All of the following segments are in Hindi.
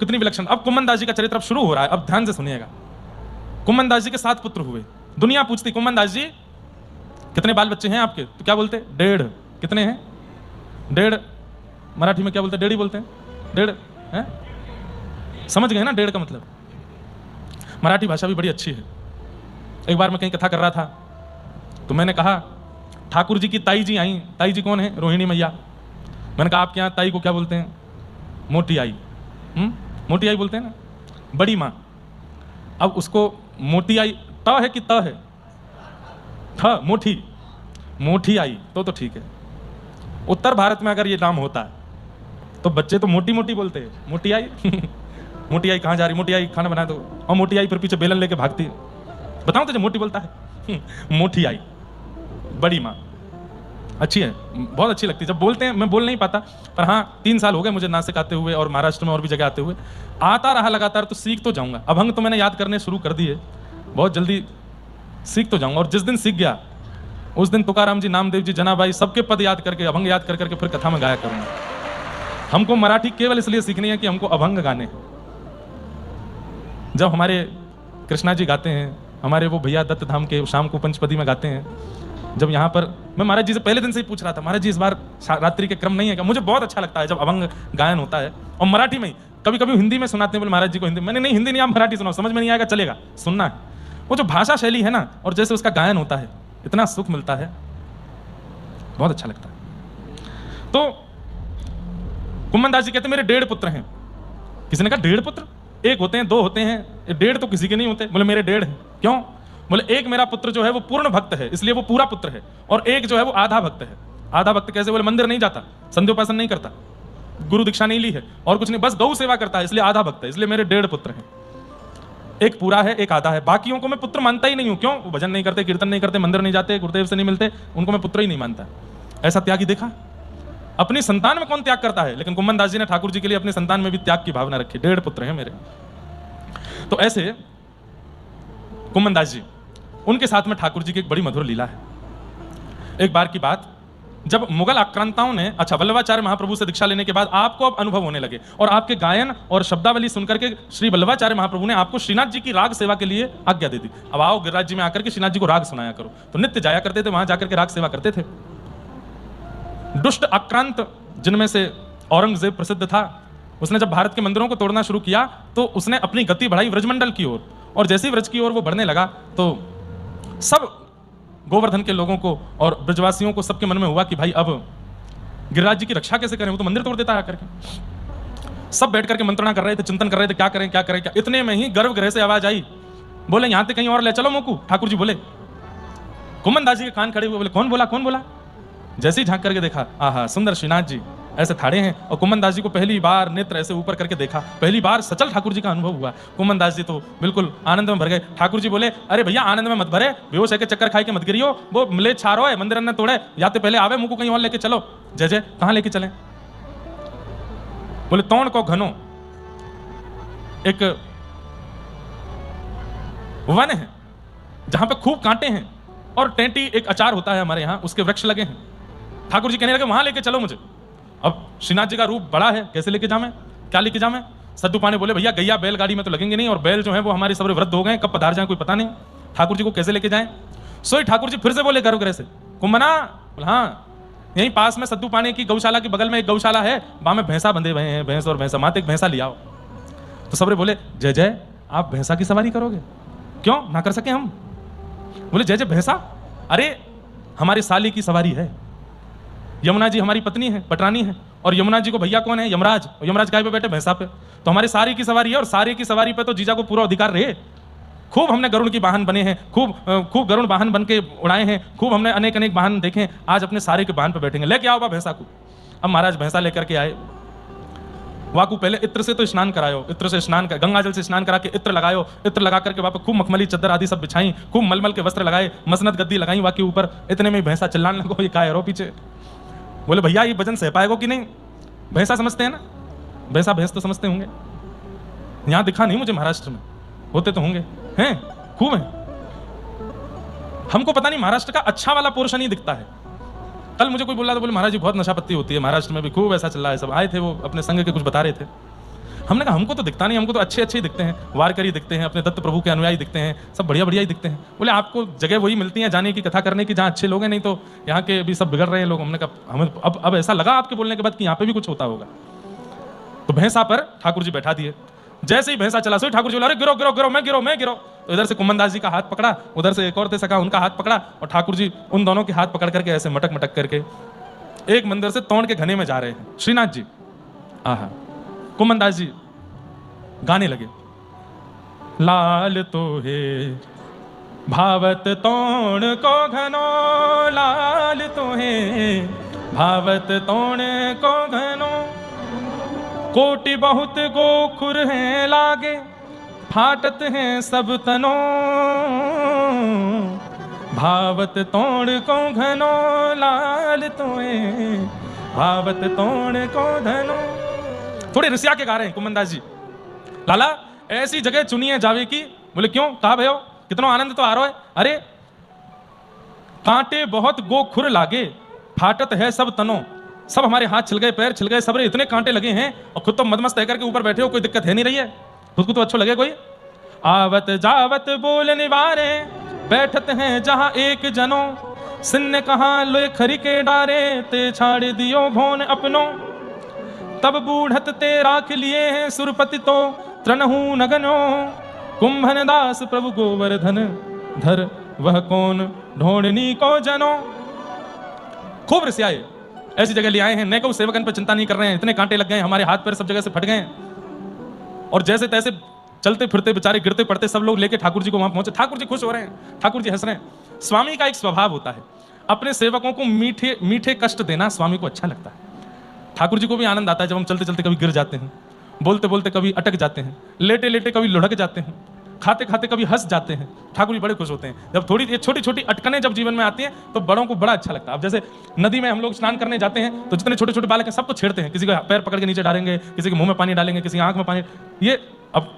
कितनी विलक्षण। अब कुम्मन दास जी का चरित्र अब शुरू हो रहा है, अब ध्यान से सुनिएगा। कुम्मन दास जी के 7 पुत्र हुए। दुनिया पूछती कुम्मन दास जी कितने बाल बच्चे हैं आपके, तो क्या बोलते? 1.5। कितने हैं? 1.5। मराठी में क्या बोलते? 1.5 ही बोलते हैं। 1.5 है, समझ गए ना 1.5 का मतलब। मराठी भाषा भी बड़ी अच्छी है। एक बार मैं कहीं कथा कर रहा था तो मैंने कहा ठाकुर जी की ताई जी आई। ताई जी कौन है? रोहिणी मैया। मैंने कहा आपके यहाँ ताई को क्या बोलते हैं? मोटी आई। मोटी आई बोलते हैं ना, बड़ी माँ। अब उसको मोटी आई त है कि त है? थ, मोटी। मोटी आई तो ठीक है। उत्तर भारत में अगर ये नाम होता है तो बच्चे तो मोटी मोटी बोलते हैं, मोटी आई। मोटी आई कहाँ जा रही? मोटी आई खाना बना दो। और मोटी आई फिर पीछे बेलन लेके भागती है। बताऊं तुझे मोटी बोलता है। मोटी आई, बड़ी माँ। अच्छी है, बहुत अच्छी लगती है जब बोलते हैं। मैं बोल नहीं पाता, पर हाँ 3 साल हो गए मुझे नासिक आते हुए और महाराष्ट्र में और भी जगह आते हुए। आता रहा लगातार तो सीख तो जाऊंगा। अभंग तो मैंने याद करने शुरू कर दिए, बहुत जल्दी सीख तो जाऊंगा। और जिस दिन सीख गया उस दिन तुकाराम जी, नामदेव जी, जनाबाई सबके पद याद करके, अभंग याद कर करके फिर कथा में गाया करूंगा। हमको मराठी केवल इसलिए सीखनी है कि हमको अभंग गाने हैं। जब हमारे कृष्णा जी गाते हैं, हमारे वो भैया दत्त धाम के शाम को पंचपदी में गाते हैं, जब यहाँ पर मैं महाराज जी से पहले दिन से ही पूछ रहा था, महाराज जी इस बार रात्रि के क्रम नहीं है क्या? मुझे बहुत अच्छा लगता है जब अभंग गायन होता है और मराठी में ही। कभी कभी हिंदी में सुनाते हैं, बोले महाराज जी को हिंदी। मैंने नहीं, हिंदी नहीं, आप मराठी सुनाओ, समझ में नहीं आएगा चलेगा, सुनना है। वो जो भाषा शैली है ना और जैसे उसका गायन होता है, इतना सुख मिलता है, बहुत अच्छा लगता है। तो कुम्मन दास जी कहते मेरे 1.5 पुत्र हैं। किसी ने कहा 1.5 पुत्र? 1 होते हैं, 2 होते हैं, 1.5 तो किसी के नहीं होते। बोले मेरे 1.5 हैं। क्यों? बोले एक मेरा पुत्र जो है वो पूर्ण भक्त है, इसलिए वो पूरा पुत्र है, और एक जो है वो आधा भक्त है। आधा भक्त कैसे? बोले मंदिर नहीं जाता, संध्योपासन नहीं करता, गुरु दीक्षा नहीं ली है और कुछ नहीं, बस गौ सेवा करता है, इसलिए आधा भक्त है। इसलिए मेरे 1.5 पुत्र हैं। एक पूरा है, एक आधा है। बाकियों को मैं पुत्र मानता ही नहीं हूं। क्यों? वो भजन नहीं करते, कीर्तन नहीं करते, मंदिर नहीं जाते, गुरुदेव से नहीं मिलते, उनको मैं पुत्र ही नहीं मानता। ऐसा त्यागी देखा? अपनी संतान में कौन त्याग करता है? लेकिन कुम्मन दास जी ने ठाकुर जी के लिए अपनी संतान में भी त्याग की भावना रखी। 1.5 पुत्र हैं मेरे। तो ऐसे कुम्मन दास जी, उनके साथ में ठाकुर जी की एक बड़ी मधुर लीला है। एक बार की बात, जब मुगल आक्रांताओं ने, अच्छा वल्लभाचार्य महाप्रभु से दीक्षा लेने के बाद आपको अब अनुभव होने लगे और आपके गायन और शब्दावली सुनकर के श्री वल्लभाचार्य महाप्रभु ने आपको श्रीनाथ जी की राग सेवा के लिए आज्ञा दे दी। अब आओ गिरिराज जी में आकर के श्रीनाथ जी को राग सुनाया करो। तो नित्य जाया करते थे, वहां जाकर के राग सेवा करते थे। दुष्ट आक्रांत जिनमें से औरंगजेब प्रसिद्ध था, उसने जब भारत के मंदिरों को तोड़ना शुरू किया तो उसने अपनी गति बढ़ाई व्रजमंडल की ओर, और जैसे ही व्रज की ओर वो बढ़ने लगा तो सब गोवर्धन के लोगों को और ब्रजवासियों को सबके मन में हुआ कि भाई अब गिरिराज जी की रक्षा कैसे करें, वो तो मंदिर तोड़ देता है करके। सब बैठ करके मंत्रणा कर रहे थे, चिंतन कर रहे थे, क्या करें क्या करें क्या। इतने में ही गर्भगृह से आवाज आई, बोले यहां से कहीं और ले चलो मोकू। ठाकुर जी बोले, कुम्मन दास जी के कान खड़े हुए, बोले कौन बोला कौन बोला? जैसे ही झांक करके देखा, आहा सुंदर श्रीनाथ जी ऐसे थाड़े हैं, और कुम्मन दास जी को पहली बार नेत्र ऐसे ऊपर करके देखा, पहली बार सचल ठाकुर जी का अनुभव हुआ। कुम्मन दास जी तो बिल्कुल आनंद में भर गए। ठाकुर जी बोले, अरे भैया आनंद में मत भरे, बेहोश है के चक्कर खाए के मत गिरियो, वो मिले छारो है, मंदिर ने तोड़े, या तो पहले आवे मुझको कहीं और लेके चलो। जय जय, कहाँ लेके चले? बोले तोड़ को घनो एक वन है जहां पे खूब कांटे हैं और टेंटी एक अचार होता है हमारे यहाँ, उसके वृक्ष लगे हैं। ठाकुर जी कहने लगे वहां लेके चलो मुझे। अब श्रीनाथ जी का रूप बड़ा है, कैसे लेके जाऊं मैं, क्या लेके जाऊं मैं? सद्दू पाने बोले, भैया गैया बैल गाड़ी में तो लगेंगे नहीं, और बैल जो है वो हमारे सबरे वृद्ध हो गए, कब पधार जाए कोई पता नहीं, ठाकुर जी को कैसे लेके जाएं? सोई ठाकुर जी फिर से बोले गर्भगृह से, कुम्मना, हाँ यहीं पास में सद्दू पाने की गौशाला के बगल में एक गौशाला है, वहां में भैंसा बंधे हुए हैं, भैंस और भैंसा, माते एक भैंसा ले आओ। तो सबरे बोले, जय जय आप भैंसा की सवारी करोगे? क्यों ना कर सके हम? बोले जय जय भैंसा, अरे हमारी साली की सवारी है। यमुना जी हमारी पत्नी है, पटरानी है, और यमुना जी को भैया कौन है? यमराज। यमराज काय पे बैठे? भैंसा पे। तो हमारी सारी की सवारी है, और सारी की सवारी पे तो जीजा को पूरा अधिकार रहे। खूब हमने गरुड़ की वाहन बने हैं, खूब गरुड़ वाहन बन के उड़ाए हैं, खूब हमने अनेक अनेक वाहन देखे, आज अपने सारे के वाहन पे बैठेंगे, लेके आओ बा भैंसा को। अब महाराज भैंसा लेकर के आए, वाकू पहले इत्र से तो स्नान करायो, इत्र से स्नान कर, गंगा जल से स्नान करा के इत्र लगायो, इत्र लगा करके वहां पे खूब मखमली चद्दर आदि सब बिछाई, खूब मलमल के वस्त्र लगाए, मसनद गद्दी लगाई वहां के ऊपर। इतने में भैंसा चिल्लाने लगो, ये काय रो पीछे। बोले भैया ये वजन सह पाएगा कि नहीं? भैंसा समझते हैं ना, भैंसा भैंस तो समझते होंगे। यहां दिखा नहीं मुझे महाराष्ट्र में, होते तो होंगे, हैं खूब हैं। हमको पता नहीं महाराष्ट्र का अच्छा वाला पोर्शन ही दिखता है। कल मुझे कोई बोला तो बोले महाराज जी बहुत नशापत्ती होती है महाराष्ट्र में भी, खूब ऐसा चल रहा है। सब आए थे वो अपने संघ के, कुछ बता रहे थे। हमने कहा हमको तो दिखता नहीं, हमको तो अच्छे अच्छे ही दिखते हैं, वारकरी दिखते हैं, अपने दत्त प्रभु के अनुयायी दिखते हैं, सब बढ़िया बढ़िया ही दिखते हैं। बोले आपको जगह वही मिलती है जाने की, कथा करने की, जहाँ अच्छे लोग हैं, नहीं तो यहाँ के भी सब बिगड़ रहे हैं लोग। हमने कहा हमें अब ऐसा लगा आपके बोलने के बाद कि यहाँ पे भी कुछ होता होगा। तो भैंसा पर ठाकुर जी बैठा दिए। जैसे ही भैंसा चला सो ठाकुर जी बोला अरे गिरो गिरो गिरो, मैं गिरो मैं गिरो। तो इधर से कुम्भनदास जी का हाथ पकड़ा, उधर से एक और थे सखा, उनका हाथ पकड़ा, और ठाकुर जी उन दोनों के हाथ पकड़ करके ऐसे मटक मटक करके एक मंदिर से तोड़ के घने में जा रहे हैं। श्रीनाथ जी आहा, कुम्भनदास जी गाने लगे, लाल तो है भावत तोड़ को घनो, लाल तो है भावत तोड़ को घनो, कोटि बहुत गोखुर हैं लागे, फाटत हैं सब तनो, भावत तोड़ को घनो, लाल तोए भावत तोड़ को घनो। थोड़े रिसिया के गा रहे हैं कुम्भनदास जी, लाला ऐसी जगह चुनी है जावे की। बोले क्यों, कहा भयो, कितना आनंद तो आ रहा है। अरे कांटे बहुत गोखुर लागे, फाटत है सब तनो, सब हमारे हाथ छिल गए, पैर छिल गए, सब इतने कांटे लगे हैं, और खुद तो मदमस्त होकर के ऊपर बैठे हो, कोई दिक्कत है नहीं रही है, खुद को तो अच्छा लगे कोई। आवत जावत बोल निवारे, बैठत हैं जहां एक जनो, सिन्ने कहां लोए खरी के डारे, ते छाड़ दियो भोन अपनो, तब बूढ़त ते राख लिए हैं सुरपति तो त्रनहु नगनो, कुंभन दास प्रभु गोवर्धन धर वह कौन ढोंढनी को जनो। खूब रिसियाए, ऐसी जगह ले आए हैं, नैको सेवकन पर चिंता नहीं कर रहे हैं, इतने कांटे लग गए, हमारे हाथ पैर सब जगह से फट गए हैं, और जैसे तैसे चलते फिरते बेचारे गिरते पड़ते सब लोग लेके ठाकुर जी को वहां पहुंचे। ठाकुर जी खुश हो रहे हैं, ठाकुर जी हंस रहे हैं। स्वामी का एक स्वभाव होता है, अपने सेवकों को मीठे मीठे कष्ट देना स्वामी को अच्छा लगता है। ठाकुर जी को भी आनंद आता है जब हम चलते चलते कभी गिर जाते हैं, बोलते बोलते कभी अटक जाते हैं, लेटे लेटे कभी लुढ़क जाते हैं, खाते खाते कभी हंस जाते हैं। ठाकुर जी बड़े खुश होते हैं जब थोड़ी छोटी छोटी अटकनें जब जीवन में आती हैं, तो बड़ों को बड़ा अच्छा लगता है। अब जैसे नदी में हम लोग स्नान करने जाते हैं तो जितने छोटे छोटे बालक हैं सबको छेड़ते हैं, किसी का पैर पकड़ के नीचे डालेंगे, किसी के मुंह में पानी डालेंगे, किसी की आंख में पानी। ये अब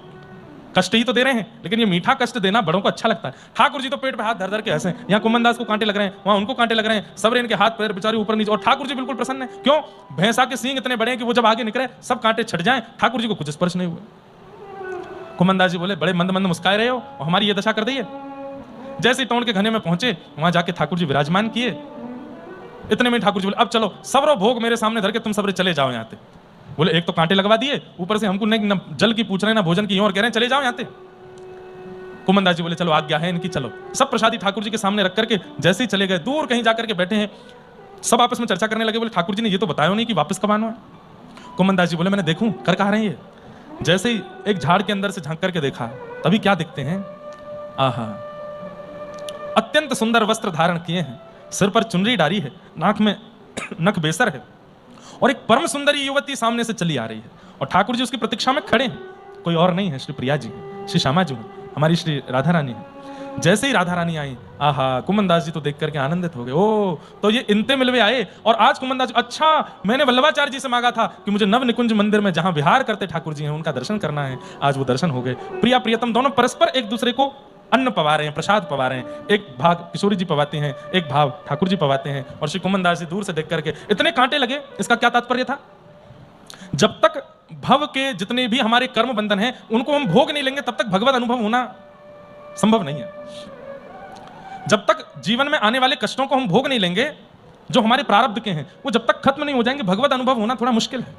कष्ट ही तो दे रहे हैं, लेकिन ये मीठा कष्ट देना बड़ों को अच्छा लगता है। ठाकुर जी तो पेट पे हाथ धर धर के हंसे, यहाँ कुम्भनदास को कांटे लग रहे हैं, वहां उनको कांटे लग रहे हैं, सब इनके हाथ पैर बेचारे ऊपर नीचे, और ठाकुर जी बिल्कुल प्रसन्न है। क्यों, भैंसा के सींग इतने बड़े हैं कि वो जब आगे निकले सब कांटे छट जाएं, ठाकुर जी को कुछ स्पर्श नहीं हुए। कुम्भनदास जी बोले बड़े मंद मंद मुस्काए रहे हो और हमारी ये दशा कर दी है। जैसे टोंड के घने में पहुंचे, वहां जाके ठाकुर जी विराजमान किए। इतने में ठाकुर जी बोले अब चलो सबरो भोग मेरे सामने धर के तुम सबरे चले जाओ यहाँ से। बोले एक तो कांटे लगवा दिए, ऊपर से हमको न जल की पूछ रहे हैं ना भोजन की, और कह रहे हैं चले जाओ यहाँ से। कुम्भनदास जी बोले चलो आज्ञा है इनकी, चलो। सब प्रसादी ठाकुर जी के सामने रख करके जैसे ही चले गए, दूर कहीं जाकर के बैठे हैं, सब आपस में चर्चा करने लगे। बोले ठाकुर जी ने ये तो बताया नहीं कि वापस कब आना है। कुम्भनदास जी बोले मैंने देखूं कर कहा रहे हैं ये। जैसे ही एक झाड़ के अंदर से झांक करके देखा, तभी क्या दिखते हैं, आहा, अत्यंत सुंदर वस्त्र धारण किए हैं, सिर पर चुनरी डारी है, नाक में नख बेसर है, और एक परम सुंदरी युवती सामने से चली आ रही है, और ठाकुर जी उसकी प्रतीक्षा में खड़े हैं। कोई और नहीं है, श्री प्रिया जी, श्री श्यामा जी, हमारी श्री राधा रानी है। जैसे ही राधा रानी आई, आहा, कुम्भनदास जी तो देख करके आनंदित हो गए। ओ, तो ये इनते मिलवे आए। और आज कुम्भनदास जी, अच्छा मैंने वल्लभाचार्य जी से मांगा था कि मुझे नव निकुंज मंदिर में जहां विहार करते ठाकुर जी हैं उनका दर्शन करना है, आज वो दर्शन हो गए। प्रिया प्रियतम दोनों परस्पर एक दूसरे को अन्न पवा रहे हैं, प्रसाद पवा रहे हैं। एक भाग किशोरी जी पवाते हैं, एक भाग ठाकुर जी पवाते हैं, और श्री कुम्भनदास जी दूर से देख करके इतने कांटे लगे। इसका क्या तात्पर्य था, जब तक भव के जितने भी हमारे कर्म बंधन हैं उनको हम भोग नहीं लेंगे तब तक भगवत अनुभव होना संभव नहीं है। जब तक जीवन में आने वाले कष्टों को हम भोग नहीं लेंगे, जो हमारे प्रारब्ध के हैं, वो जब तक खत्म नहीं हो जाएंगे, भगवत अनुभव होना थोड़ा मुश्किल है।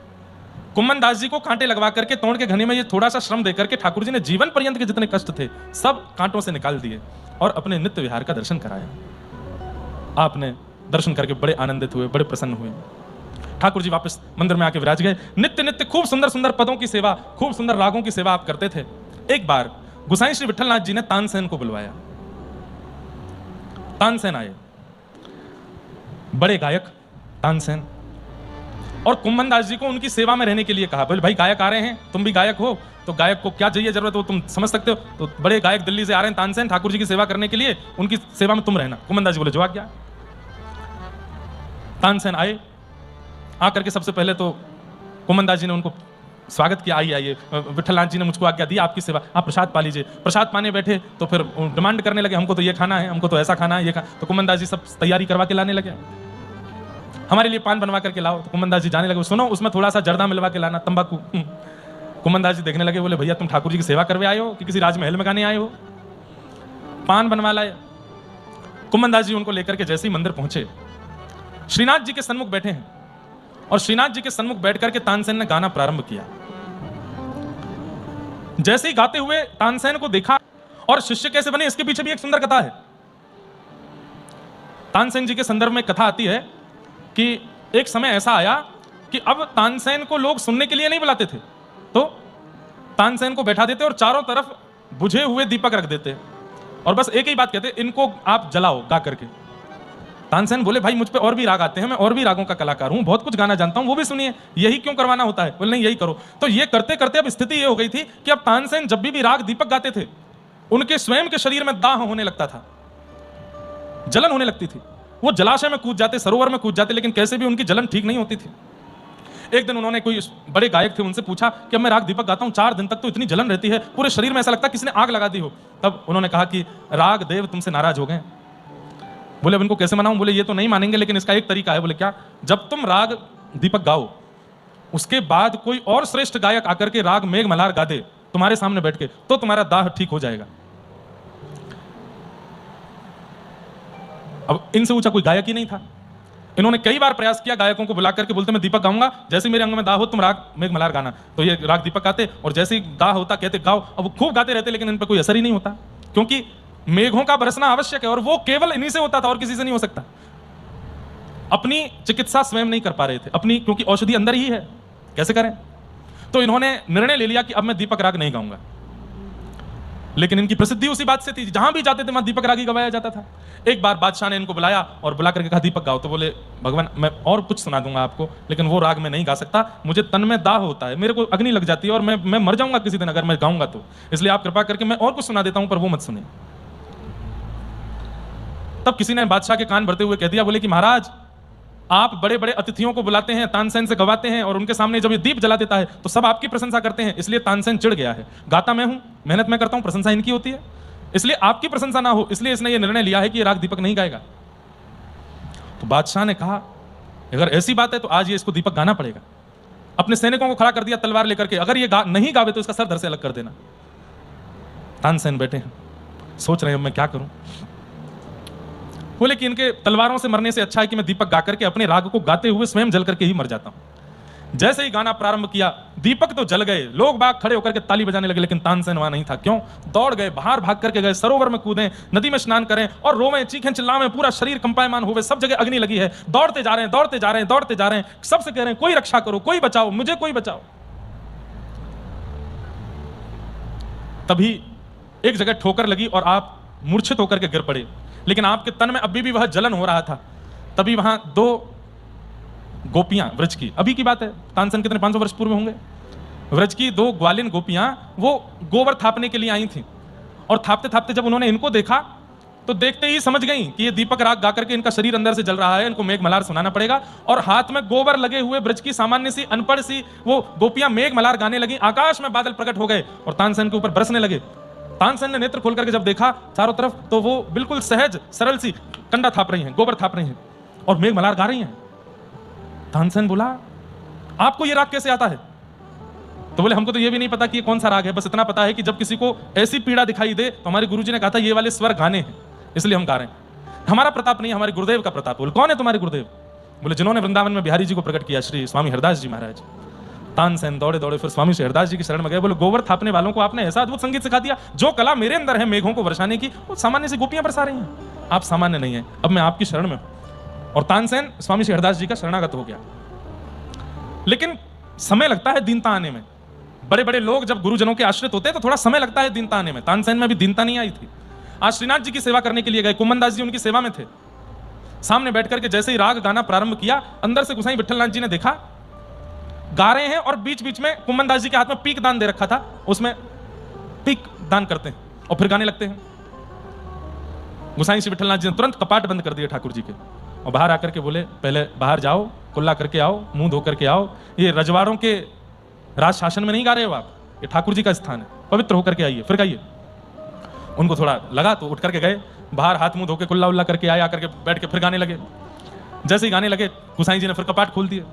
कुम्भनदास जी को कांटे लगवा करके तोड़ के घने में ये थोड़ा सा श्रम देकर के ठाकुर जी ने जीवन पर्यंत के जितने कष्ट थे सब कांटों से निकाल दिए और अपने नित्य विहार का दर्शन कराया। आपने दर्शन करके बड़े आनंदित हुए, बड़े प्रसन्न हुए। ठाकुर जी वापस मंदिर में आके विराज गए। नित्य नित्य खूब सुंदर सुंदर पदों की सेवा, खूब सुंदर रागों की सेवा आप करते थे। एक बार गोसाई श्री विठलनाथ जी ने तानसेन को बुलवाया। तानसेन आए, बड़े गायक तानसेन, और कुम्भनदास जी को उनकी सेवा में रहने के लिए कहा। बोले भाई गायक आ रहे हैं, तुम भी गायक हो, तो गायक को क्या चाहिए जरूरत हो तुम समझ सकते हो। तो बड़े गायक दिल्ली से आ रहे हैं तानसेन ठाकुर जी की सेवा करने के लिए, उनकी सेवा में तुम रहना। कुम्भनदास जी बोले जो आज्ञा। तानसेन आए, आकर के सबसे पहले तो कुम्भनदास जी ने उनको स्वागत किया, आइए आइए, विठलनाथ जी ने मुझको आज्ञा दी आपकी सेवा, आप प्रसाद पा लीजिए। प्रसाद पाने बैठे तो फिर डिमांड करने लगे, हमको तो ये खाना है, हमको तो ऐसा खाना है, ये खाना। तो कुम्भनदास जी सब तैयारी करवा के लाने लगे, हमारे लिए पान बनवा करके लाओ। तो कुम्भनदास जी जाने लगे, सुनो उसमें थोड़ा सा जर्दा मिलवा के लाना, तंबाकू। कुमनदास जी देखने लगे, बोले भैया तुम ठाकुर जी की सेवा करवे आए हो कि किसी राजमहल में गाने आए हो? पान बनवा लाए। कुमनदास जी उनको लेकर के जैसे ही मंदिर पहुंचे, श्रीनाथ जी के सन्मुख बैठे हैं और श्रीनाथ जी के सन्मुख बैठ करके तानसेन ने गाना प्रारंभ किया। जैसे ही गाते हुए तानसेन को देखा, और शिष्य कैसे बने इसके पीछे भी एक सुंदर कथा है। तानसेन जी के संदर्भ में कथा आती है कि एक समय ऐसा आया कि अब तानसेन को लोग सुनने के लिए नहीं बुलाते थे, तो तानसेन को बैठा देते और चारों तरफ बुझे हुए दीपक रख देते और बस एक ही बात कहते, इनको आप जलाओ गा करके। तानसेन बोले भाई मुझ पे और भी राग आते हैं, मैं और भी रागों का कलाकार हूं, बहुत कुछ गाना जानता हूं, वो भी सुनिए, यही क्यों करवाना होता है? बोले नहीं यही करो। तो ये करते करते अब स्थिति ये हो गई थी कि अब तानसेन जब भी राग दीपक गाते थे, उनके स्वयं के शरीर में दाह होने लगता था, जलन होने लगती थी। वो जलाशय में कूद जाते, सरोवर में कूद जाते, लेकिन कैसे भी उनकी जलन ठीक नहीं होती थी। एक दिन उन्होंने, कोई बड़े गायक थे, उनसे पूछा कि अब मैं राग दीपक गाता हूं, 4 दिन तक तो इतनी जलन रहती है, पूरे शरीर में ऐसा लगता है किसी ने आग लगा दी हो। तब उन्होंने कहा कि राग देव तुमसे नाराज हो गए। बोले अब इनको कैसे मनाऊं? बोले ये तो नहीं मानेंगे, लेकिन इसका एक तरीका है। बोले क्या? जब तुम राग दीपक गाओ, उसके बाद कोई और श्रेष्ठ गायक आकर के राग मेघ मल्हार गा दे तुम्हारे सामने बैठ के, तो तुम्हारा दाह ठीक हो जाएगा। अब इनसे ऊंचा कोई गायक ही नहीं था। इन्होंने कई बार प्रयास किया गायकों को बुला करके, बोलते मैं दीपक गाऊंगा, जैसे मेरे अंग में दाह हो तुम राग मेघ मल्हार गाना। तो ये राग दीपक गाते और जैसे ही दाह होता कहते गाओ। अब वो खूब गाते रहते, लेकिन इन पर कोई असर ही नहीं होता, क्योंकि मेघों का बरसना आवश्यक है और वो केवल इन्हीं से होता था और किसी से नहीं हो सकता। अपनी चिकित्सा स्वयं नहीं कर पा रहे थे अपनी, क्योंकि औषधि अंदर ही है, कैसे करें? तो इन्होंने निर्णय ले लिया कि अब मैं दीपक राग नहीं गाऊंगा। लेकिन इनकी प्रसिद्धि उसी बात से थी, जहां भी जाते थे वहां दीपक राग ही गवाया जाता था। एक बार बादशाह ने इनको बुलाया और बुला करके कहा दीपक गाओ। तो बोले भगवान मैं और कुछ सुना दूंगा आपको, लेकिन वो राग मैं नहीं गा सकता, मुझे तन में दाह होता है, मेरे को अग्नि लग जाती है और मैं मर जाऊंगा किसी दिन अगर मैं गाऊंगा तो, इसलिए आप कृपा करके मैं और कुछ सुना देता हूं, पर वो मत सुनिए। तब किसी ने बादशाह के कान भरते हुए कह दिया, बोले कि महाराज आप बड़े बड़े अतिथियों को बुलाते हैं, तानसेन से गवाते हैं और उनके सामने जब ये दीप जला देता है तो सब आपकी प्रशंसा करते हैं, इसलिए तानसेन चिढ़ गया है। गाता मैं हूं, मेहनत मैं करता हूं, प्रशंसा इनकी होती है, इसलिए आपकी प्रशंसा ना हो, इसलिए इसने ये निर्णय लिया है कि ये राग दीपक नहीं गाएगा। तो बादशाह ने कहा अगर ऐसी बात है तो आज ये इसको दीपक गाना पड़ेगा। अपने सैनिकों को खड़ा कर दिया तलवार लेकर के, अगर ये नहीं गावे तो इसका सर धड़ से अलग कर देना। तानसेन बैठे हैं, सोच रहे हैं अब मैं क्या करूं। बोले कि इनके तलवारों से मरने से अच्छा है कि मैं दीपक गा करके अपने राग को गाते हुए स्वयं जल करके ही मर जाता हूं। जैसे ही गाना प्रारंभ किया, दीपक तो जल गए, लोग बाग खड़े होकर के ताली बजाने लगे, लेकिन तानसेन वहां नहीं था। क्यों? दौड़ गए, बाहर भाग करके गए, सरोवर में कूदें, नदी में स्नान करें और रोवें, चीखें, चिल्लावें, पूरा शरीर कंपायमान होवे, सब जगह अग्नि लगी है, दौड़ते जा रहे हैं, दौड़ते जा रहे हैं, दौड़ते जा रहे हैं, सबसे कह रहे हैं कोई रक्षा करो, कोई बचाओ, मुझे कोई बचाओ। तभी एक जगह ठोकर लगी और आप मूर्छित होकर के गिर पड़े, लेकिन आपके तन में अभी भी वह जलन हो रहा था। तभी वहां 2 गोपियां, व्रज की, अभी की बात है, तानसेन कितने 500 वर्ष पूर्व होंगे, व्रज की 2 ग्वालिन गोपियां वो गोबर थापने के लिए आई थी और थापते थापते जब उन्होंने इनको देखा तो देखते ही समझ गई कि ये दीपक राग गा करके इनका शरीर अंदर से जल रहा है, इनको मेघ मल्हार सुनाना पड़ेगा। और हाथ में गोबर लगे हुए ब्रज की सामान्य सी अनपढ़ सी वो गोपियां मेघ मल्हार गाने लगी। आकाश में बादल प्रकट हो गए और तानसेन के ऊपर बरसने लगे। तानसेन ने नेत्र खोल करके जब देखा चारों तरफ, तो वो बिल्कुल सहज सरल सी कंडा थाप रही हैं, गोबर थाप रही हैं और मेघ मल्हार गा रही हैं। तानसेन बोला आपको ये राग कैसे आता है? तो बोले हमको तो ये भी नहीं पता कि ये कौन सा राग है, बस इतना पता है कि जब किसी को ऐसी पीड़ा दिखाई दे तो हमारे गुरुजी ने कहा था ये वाले स्वर गाने हैं, इसलिए हम गा रहे हैं। हमारा प्रताप नहीं, हमारे गुरुदेव का प्रताप। बोले कौन है तुम्हारे गुरुदेव? बोले जिन्होंने वृंदावन में बिहारी जी को प्रकट किया, श्री स्वामी हरदास जी महाराज। तानसेन दौड़े दौड़े फिर स्वामी श्री हरदास जी की शरण में गए। बोले गोबर थापने वालों को आपने ऐसा अद्भुत संगीत सिखा दिया, जो कला मेरे अंदर है मेघों को वर्षाने की, वो सामान्य सी गोपियां बरसा रही हैं। आप सामान्य नहीं है, अब मैं आपकी शरण में हूं। और तानसेन स्वामी श्री हरदास जी का शरणागत हो गया। लेकिन समय लगता है दीनता आने में। बड़े बड़े लोग जब गुरुजनों के आश्रित होते हैं तो थोड़ा समय लगता है दीनता आने में। तानसेन में भी दीनता नहीं आई थी। आज श्रीनाथ जी की सेवा करने के लिए गए, कुमनदास जी उनकी सेवा में थे। सामने बैठ करके जैसे ही राग गाना प्रारंभ किया, अंदर से गोसाई विठलनाथ जी ने देखा गा रहे हैं और बीच बीच में कुमनदास जी के हाथ में पीक दान दे रखा था, उसमें पीक दान करते हैं और फिर गाने लगते हैं। गोसाई श्री विठलनाथ जी ने तुरंत कपाट बंद कर दिए ठाकुर जी के और बाहर आकर के बोले पहले बाहर जाओ, कुल्ला करके आओ, मुंह धो करके आओ। ये रजवाड़ों के राज शासन में नहीं गा रहे हो आप, ये ठाकुर जी का स्थान है, पवित्र होकर के आइए, फिर गाइए। उनको थोड़ा लगा तो उठ करके गए, बाहर हाथ मुंह धो के कुल्ला उल्ला करके आए, आकर के बैठ के फिर गाने लगे। जैसे ही गाने लगे गोसाई जी ने फिर कपाट खोल दिए।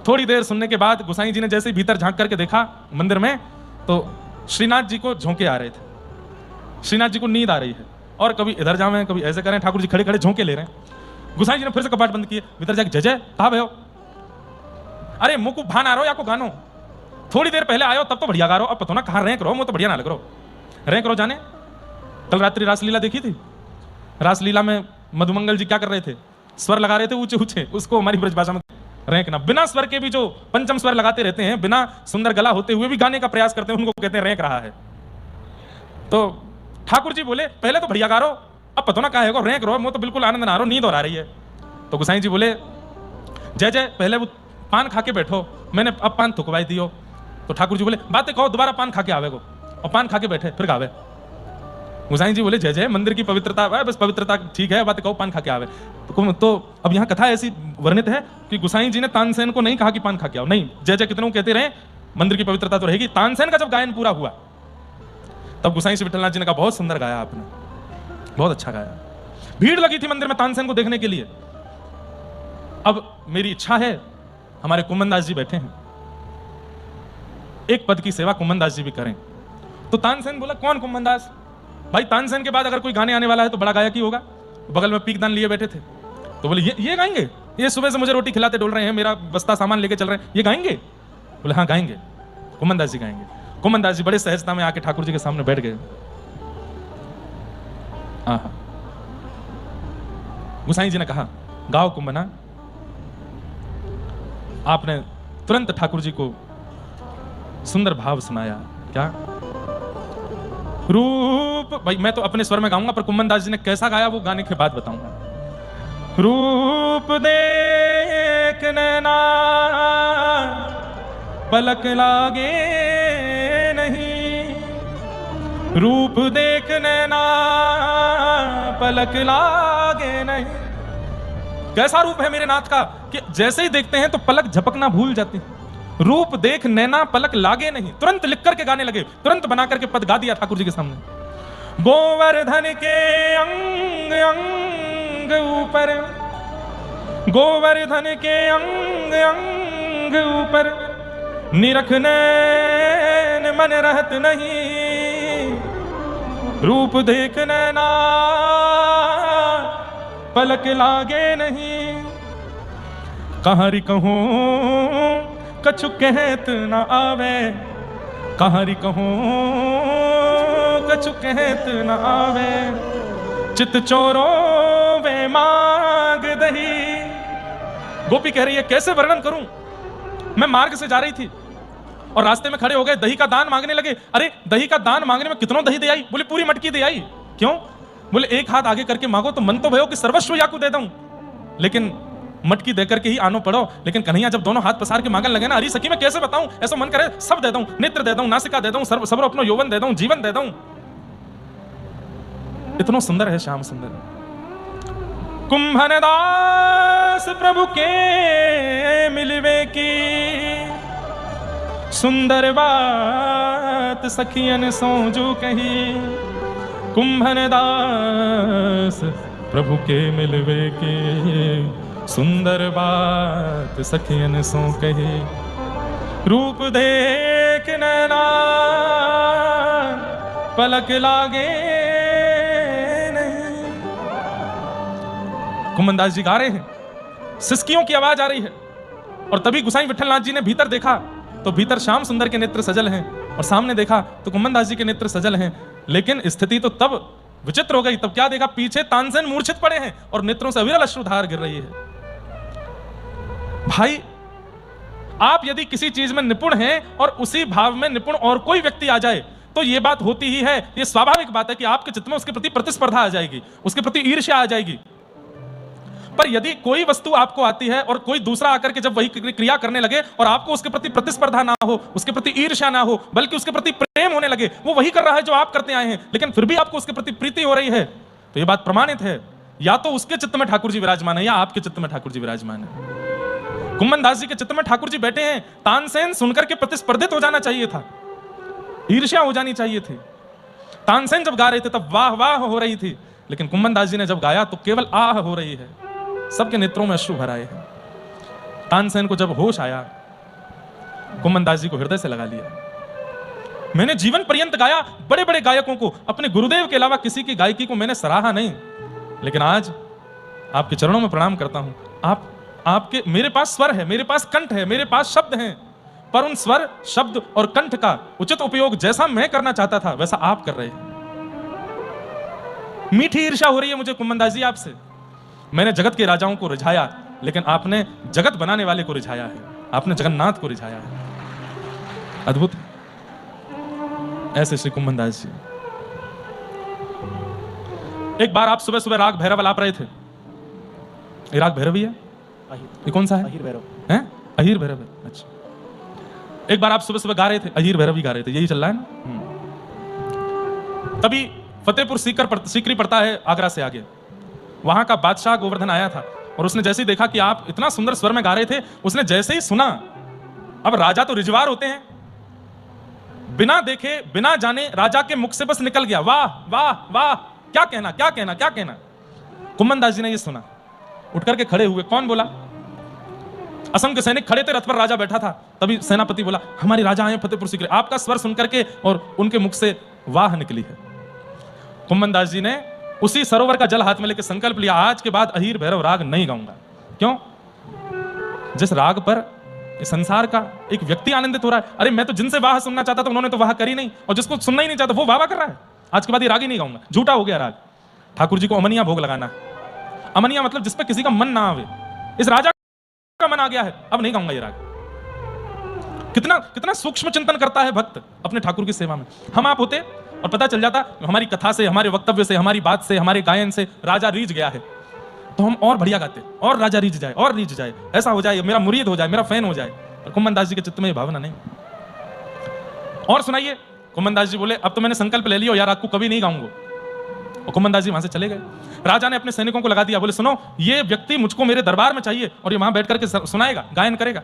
थोड़ी देर सुनने के बाद गोसाई जी ने जैसे ही भीतर झांक करके देखा मंदिर में, तो श्रीनाथ जी को झोंके आ रहे थे। श्रीनाथ जी को नींद आ रही है और कभी इधर जावे कभी ऐसे करें, ठाकुर जी खड़े खड़े झोंके ले रहे हैं। गोसाई जी ने फिर से कपाट बंद किए, भीतर जाके जय जय कहा भयो, अरे मुंह को भान आ रहो या को गानो, थोड़ी देर पहले आयो तब तो बढ़िया गा रहो, अब पता ना कहाँ रैंक रहो, मुझे तो बढ़िया ना लग रहो। रैंक रहो जाने कल रात्रि रासलीला देखी थी, रासलीला में मधुमंगल जी क्या कर रहे थे, स्वर लगा रहे थे ऊंचे ऊंचे, उसको हमारी ब्रजभाषा में रैंक ना, बिना स्वर के भी जो पंचम स्वर लगाते रहते हैं, बिना सुंदर गला होते हुए भी गाने का प्रयास करते हैं, उनको कहते हैं रैंक रहा है। तो ठाकुर जी बोले पहले तो बढ़िया गा रहो, अब पता ना कहा है रैंक रहो, मुझे तो बिल्कुल आनंद ना रहो, नींद और आ रही है। तो गोसाई जी बोले जय जय पहले वो पान खा के बैठो, मैंने अब पान थुकवाई दियो। तो ठाकुर जी बोले बातें कहो, दोबारा पान खा के आवे को, और पान खा के बैठे फिर गावे। गोसाई जी बोले जय जय मंदिर की पवित्रता है, बस पवित्रता ठीक है, बातें कहो पान खा के आवे। तो अब यहाँ कथा ऐसी वर्णित है कि गोसाई जी ने तानसेन को नहीं कहा कि पान खा के आओ, नहीं, जय जय कितनों कहते रहे, मंदिर की पवित्रता तो रहेगी। तानसेन का जब गायन पूरा हुआ तब गोसाई श्री विठलनाथ जी ने कहा बहुत सुंदर गाया आपने, बहुत अच्छा गाया। भीड़ लगी थी मंदिर में तानसेन को देखने के लिए। अब मेरी इच्छा है, हमारे कुम्मन दास जी बैठे हैं, एक पद की सेवा कुम्मन दास जी भी करें। तो तानसेन बोला कौन कुम्मन दास? भाई तानसेन के बाद अगर कोई गाने आने वाला है तो बड़ा गायक ही होगा। बगल में पीकदान लिए बैठे थे, तो बोले ये गाएंगे, ये सुबह से मुझे रोटी खिलाते डोल रहे हैं, मेरा बस्ता सामान लेके चल रहे हैं, ये गाएंगे? बोले हाँ गाएंगे, कुम्मन दास जी गाएंगे। कुम्मन दास जी बड़े सहजता में आके ठाकुर जी के सामने बैठ गए। गोसाई जी ने कहा गाओ कुम्मना। आपने तुरंत ठाकुर जी को सुंदर भाव सुनाया। क्या रूप, भाई मैं तो अपने स्वर में गाऊंगा, पर कुम्मन दास जी ने कैसा गाया वो गाने के बाद बताऊंगा। रूप देख नैना पलक लागे नहीं, रूप देख नैना पलक लागे नहीं। कैसा रूप है मेरे नाथ का कि जैसे ही देखते हैं तो पलक झपकना भूल जाती है। रूप देख नैना पलक लागे नहीं, तुरंत लिख करके गाने लगे, तुरंत बना करके पद गा दिया ठाकुर जी के सामने। गोवर्धन के अंग अंग ऊपर, गोवर्धन के अंग अंग ऊपर, निरख नैन मन रहत नहीं, रूप देख नैना पलक लागे नहीं। कहारी कहूं कछु कहत न आवे, कहारी कहूं कछु कहत न आवे, चित चोरो वे मांग दही। गोपी कह रही है कैसे वर्णन करूं, मैं मार्ग से जा रही थी और रास्ते में खड़े हो गए, दही का दान मांगने लगे। अरे दही का दान मांगने में कितनों दही दे आई? बोले पूरी मटकी दे आई। क्यों? बोले एक हाथ आगे करके मांगो तो मन तो भयो कि सर्वस्व याकू दे दूं, लेकिन मटकी देकर के ही आनो पड़ो। लेकिन कन्हैया जब दोनों हाथ पसार के मांगने लगे ना, अरे सखी मैं कैसे बताऊं, ऐसा मन करे सब दे दूं, नेत्र दे दूं, नासिका दे दूं, सर्व अपनो यौवन दे दूं, जीवन दे दूं। इतना सुंदर है श्याम सुंदर। कुंभन दास प्रभु के मिलवे की, सुंदर बात सखियन सोजू कही। कुंभन दास प्रभु के मिलवे के, सुंदर बात सखियन सो कही। रूप देख नैना पलक लागे नहीं। कुम्मन दास जी गा रहे हैं, सिसकियों की आवाज आ रही है, और तभी गोसाई विठलनाथ जी ने भीतर देखा तो भीतर श्याम सुंदर के नेत्र सजल हैं, और सामने देखा तो कुम्मन दास जी के नेत्र सजल हैं। लेकिन स्थिति तो तब विचित्र हो गई। तब क्या देखा, पीछे तानसेन मूर्छित पड़े हैं और नेत्रों से अविरल अश्रुधार गिर रही है। भाई आप यदि किसी चीज में निपुण हैं और उसी भाव में निपुण और कोई व्यक्ति आ जाए तो यह बात होती ही है, यह स्वाभाविक बात है कि आपके चित्त में उसके प्रति प्रतिस्पर्धा आ जाएगी, उसके प्रति ईर्ष्या आ जाएगी। पर यदि कोई वस्तु आपको आती है और कोई दूसरा आकर के जब वही क्रिया करने लगे और आपको उसके प्रति प्रतिस्पर्धा ना हो, उसके प्रति ईर्ष्या ना हो, बल्कि उसके प्रति प्रेम होने लगे, वो वही कर रहा है जो आप करते आए हैं, लेकिन फिर भी आपको उसके प्रति प्रीति हो रही है, तो यह बात प्रमाणित है, या तो उसके चित्त में ठाकुर जी विराजमान है या आपके चित्त में ठाकुर जी विराजमान है। कुम्मन दास जी के चित्त में ठाकुर जी बैठे हैं। तानसेन सुनकर के प्रतिस्पर्धित हो जाना चाहिए था, ईर्ष्या हो जानी चाहिए थी। तानसेन जब गा रहे थे तब वाह वाह हो रही थी, लेकिन कुम्मन दास जी ने जब गाया तो केवल आह हो रही है, सबके नेत्रों में अश्रु भर आए हैं। तानसेन को जब होश आया कुम्मन दास जी को हृदय से लगा लिया। मैंने जीवन पर्यंत गाया, बड़े बड़े गायकों को, अपने गुरुदेव के अलावा किसी की गायकी को मैंने सराहा नहीं, लेकिन आज आपके चरणों में प्रणाम करता हूं। आपके मेरे पास स्वर है, मेरे पास कंठ है, मेरे पास शब्द हैं, पर उन स्वर, शब्द और कंठ का उचित उपयोग जैसा मैं करना चाहता था वैसा आप कर रहे हैं। मीठी ईर्ष्या हो रही है मुझे कुम्मन दास जी आपसे। मैंने जगत के राजाओं को रिझाया, लेकिन आपने जगत बनाने वाले को रिझाया है, आपने जगन्नाथ को रिझाया है। अद्भुत। ऐसे श्री कुम्मन दास जी। एक बार आप सुबह सुबह राग भैरव आप रहे थे। ये राग भैरव ही है? ये कौन सा है? अहीर भैरव है? अहीर भैरव है। अच्छा, एक बार आप सुबह सुबह गा रहे थे, अहीर भैरव ही गा रहे थे, यही चल रहा है ना? तभी फतेहपुर सीकरी पड़ता है आगरा से आगे। वहां का बादशाह गोवर्धन आया था और उसने जैसे ही देखा कि आप इतना सुंदर स्वर में गा रहे थे, उसने जैसे ही सुना, अब राजा तो रिजवार होते हैं, बिना देखे बिना जाने राजा के मुख से बस निकल गया, वाह वाह वाह, क्या कहना क्या कहना क्या कहना। कुम्मन दास जी ने ये सुना, उठ करके खड़े हुए। कौन बोला? असंख्य सैनिक खड़े थे, रथ पर राजा बैठा था। तभी सेनापति बोला, हमारे राजा आए फतेहपुर सीकरी, आपका स्वर सुन करके और उनके मुख से वाह निकली है। कुम्मन दास जी ने उसी सरोवर का जल हाथ में लेकर संकल्प लिया, आज के बाद अहीर भैरव राग नहीं गाऊंगा। क्यों? जिस राग पर इस संसार का एक व्यक्ति आनंदित हो रहा है, अरे मैं तो जिनसे वाह सुनना चाहता था उन्होंने तो वाह करी नहीं, और जिसको सुनना ही नहीं चाहता वो वाह कर रहा है, आज के बाद ये राग ही नहीं गाऊंगा। झूठा हो गया राग। ठाकुर जी को अमनिया भोग लगाना है। अमनिया मतलब जिस पर किसी का मन ना आवे। इस राजा का मन आ गया है, अब नहीं गाऊंगा ये राग। कितना कितना सूक्ष्म चिंतन करता है भक्त अपने ठाकुर की सेवा में। हम आप होते और पता चल जाता हमारी कथा से, हमारे वक्तव्य से, हमारी बात से, हमारे गायन से राजा रीझ गया है, तो हम और बढ़िया गाते, और राजा रीझ जाए, और रीझ जाए, ऐसा हो जाए, मेरा मुरीद हो जाए, मेरा फैन हो जाए। और कुम्मन दास जी के चित्त में ये भावना नहीं। और सुनाइए। कुम्मन दास जी बोले, अब तो मैंने संकल्प ले लिया यार, राग को कभी नहीं गाऊंगा। और कुम्मन दास जी वहां से चले गए। राजा ने अपने सैनिकों को लगा दिया, बोले सुनो, ये व्यक्ति मुझको मेरे दरबार में चाहिए और ये वहां बैठ करके सुनाएगा, गायन करेगा।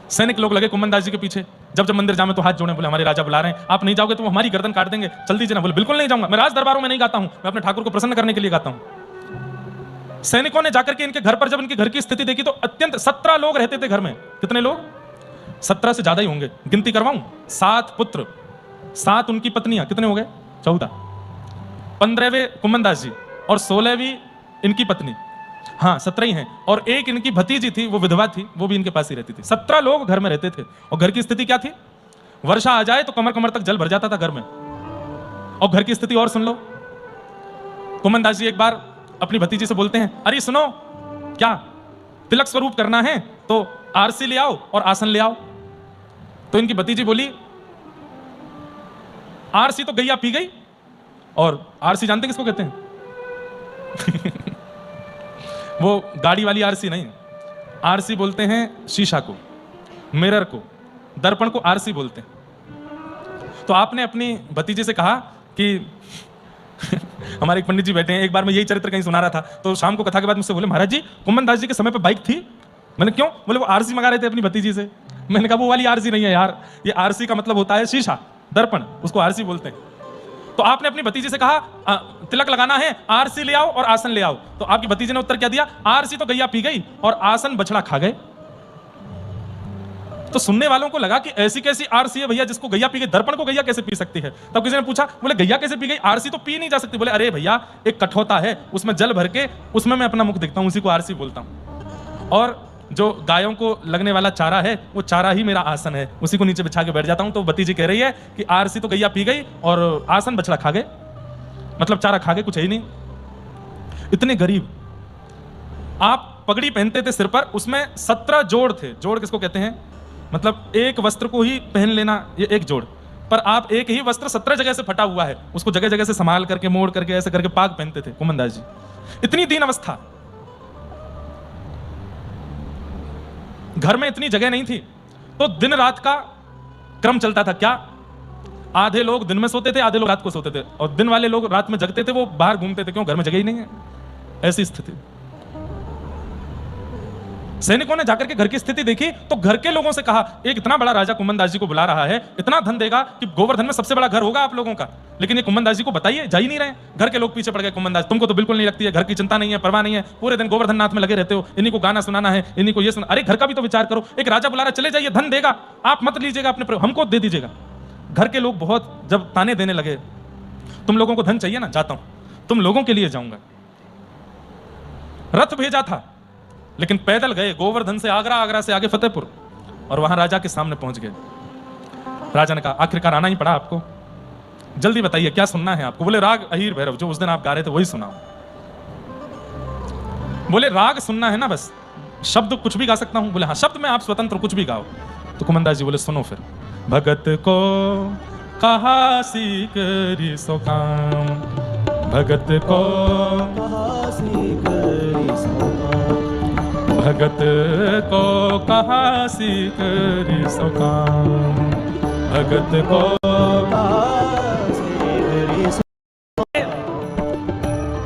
सैनिक लोग लगे कुम्मन दास जी के पीछे। जब जब मंदिर जामे तो हाथ जोड़े, बोले हमारे राजा बुला रहे हैं, आप नहीं जाओगे तो वो हमारी गर्दन काट देंगे, चल दीजिए ना। बोले बिल्कुल नहीं जाऊंगा, मैं राज दरबारों में नहीं गाता हूं, मैं अपने ठाकुर को प्रसन्न करने के लिए गाता हूं। सैनिकों ने जाकर के इनके घर पर जब इनके घर की स्थिति देखी तो अत्यंत 17 लोग रहते थे घर में। कितने लोग? 17 से ज्यादा ही होंगे। गिनती करवाऊं? 7 पुत्र, 7 उनकी पत्नियां, कितने हो गए? 14। 15वें कुम्मन दास जी और 16वीं इनकी पत्नी, हाँ 17 ही हैं। और एक इनकी भतीजी थी, वो विधवा थी, वो भी इनके पास ही रहती थी। 17 लोग घर में रहते थे। और घर की स्थिति क्या थी? वर्षा आ जाए तो कमर कमर तक जल भर जाता था घर में। और घर की स्थिति और सुन लो। कुम्मन दास जी एक बार अपनी भतीजी से बोलते हैं, अरे सुनो, क्या तिलक स्वरूप करना है तो आरसी ले आओ और आसन ले आओ। तो इनकी भतीजी बोली, आरसी तो गैया पी गई। और आरसी जानते किसको कहते हैं? वो गाड़ी वाली आरसी नहीं, आरसी बोलते हैं शीशा को, मिरर को, दर्पण को आरसी बोलते हैं। तो आपने अपनी भतीजे से कहा कि हमारे एक पंडित जी बैठे हैं, एक बार मैं यही चरित्र कहीं सुना रहा था, तो शाम को कथा के बाद मुझसे बोले, महाराज जी कुम्मन दास जी के समय पे बाइक थी। मैंने क्यों? बोले वो आरसी मंगा रहे थे अपनी भतीजी से। मैंने कहा वो वाली आरसी नहीं है यार, ये आरसी का मतलब होता है शीशा, दर्पण, उसको आरसी बोलते हैं। तो आपने अपनी भतीजी से कहा तिलक लगाना है, आरसी ले आओ और आसन ले आओ। तो आपकी भतीजी ने उत्तर क्या दिया? आरसी तो गैया पी गई और आसन बछड़ा खा गए। तो सुनने वालों को लगा कि ऐसी कैसी आरसी है भैया जिसको गैया पी गई, दर्पण को गैया कैसे पी सकती है? तब किसी ने पूछा, बोले गैया कैसे पी गई, आरसी तो पी नहीं जा सकती। बोले अरे भैया, एक कठौता है, उसमें जल भर के उसमें मैं अपना मुख दिखता हूं, उसी को आरसी बोलता हूं। और जो गायों को लगने वाला चारा है, वो चारा ही मेरा आसन है, उसी को नीचे बिछा के बैठ जाता हूं। तो भतीजी कह रही है कि आरसी तो गैया पी गई और आसन बछड़ा खा गए, मतलब चारा खा गए, कुछ है ही नहीं। इतने गरीब। आप पगड़ी पहनते थे सिर पर, उसमें 17 जोड़ थे। जोड़ किसको कहते हैं? मतलब एक वस्त्र को ही पहन लेना, ये एक जोड़। पर आप एक ही वस्त्र 17 जगह से फटा हुआ है, उसको जगह जगह से संभाल करके, मोड़ करके, ऐसे करके पाग पहनते थे कुम्मन दास जी। इतनी दीन अवस्था। घर में इतनी जगह नहीं थी, तो दिन रात का क्रम चलता था। क्या? आधे लोग दिन में सोते थे, आधे लोग रात को सोते थे, और दिन वाले लोग रात में जगते थे, वो बाहर घूमते थे। क्यों? घर में जगह ही नहीं है। ऐसी स्थिति। सैनिकों ने जाकर के घर की स्थिति देखी तो घर के लोगों से कहा, एक इतना बड़ा राजा कुंभनदास जी को बुला रहा है, इतना धन देगा कि गोवर्धन में सबसे बड़ा घर होगा आप लोगों का, लेकिन ये कुंभनदास जी को बताइए, जा ही नहीं रहे। घर के लोग पीछे पड़ गए, कुंभनदास तुमको तो बिल्कुल नहीं लगती है, घर की चिंता नहीं है, परवाह नहीं है, पूरे दिन गोवर्धन नाथ में लगे रहते हो, इन्हीं को गाना सुनाना है, इन्हीं को ये सुना। अरे घर का भी तो विचार करो, एक राजा बुला रहा, चले जाइए, धन देगा, आप मत लीजिएगा अपने, हमको दे दीजिएगा। घर के लोग बहुत जब ताने देने लगे, तुम लोगों को धन चाहिए ना, जाता हूं, तुम लोगों के लिए जाऊंगा। रथ भेजा था लेकिन पैदल गए गोवर्धन से आगरा, आगरा से आगे फतेहपुर, और वहां राजा के सामने पहुंच गए। राजा ने कहा, आखिरकार आना ही पड़ा आपको, जल्दी बताइए क्या सुनना है आपको। बोले राग अहीर भैरव, जो उस दिन आप गा रहे थे वही सुनाओ। बोले राग सुनना है ना, बस शब्द कुछ भी गा सकता हूं। बोले हाँ, शब्द में आप स्वतंत्र, कुछ भी गाओ। तो कुंभनदास जी बोले सुनो फिर। भगत को कहा सीख री सो काम, भगत को कहा सीख री सो काम, भगत को कहा सीख री सो काम, भगत को कहा सीख री सो काम।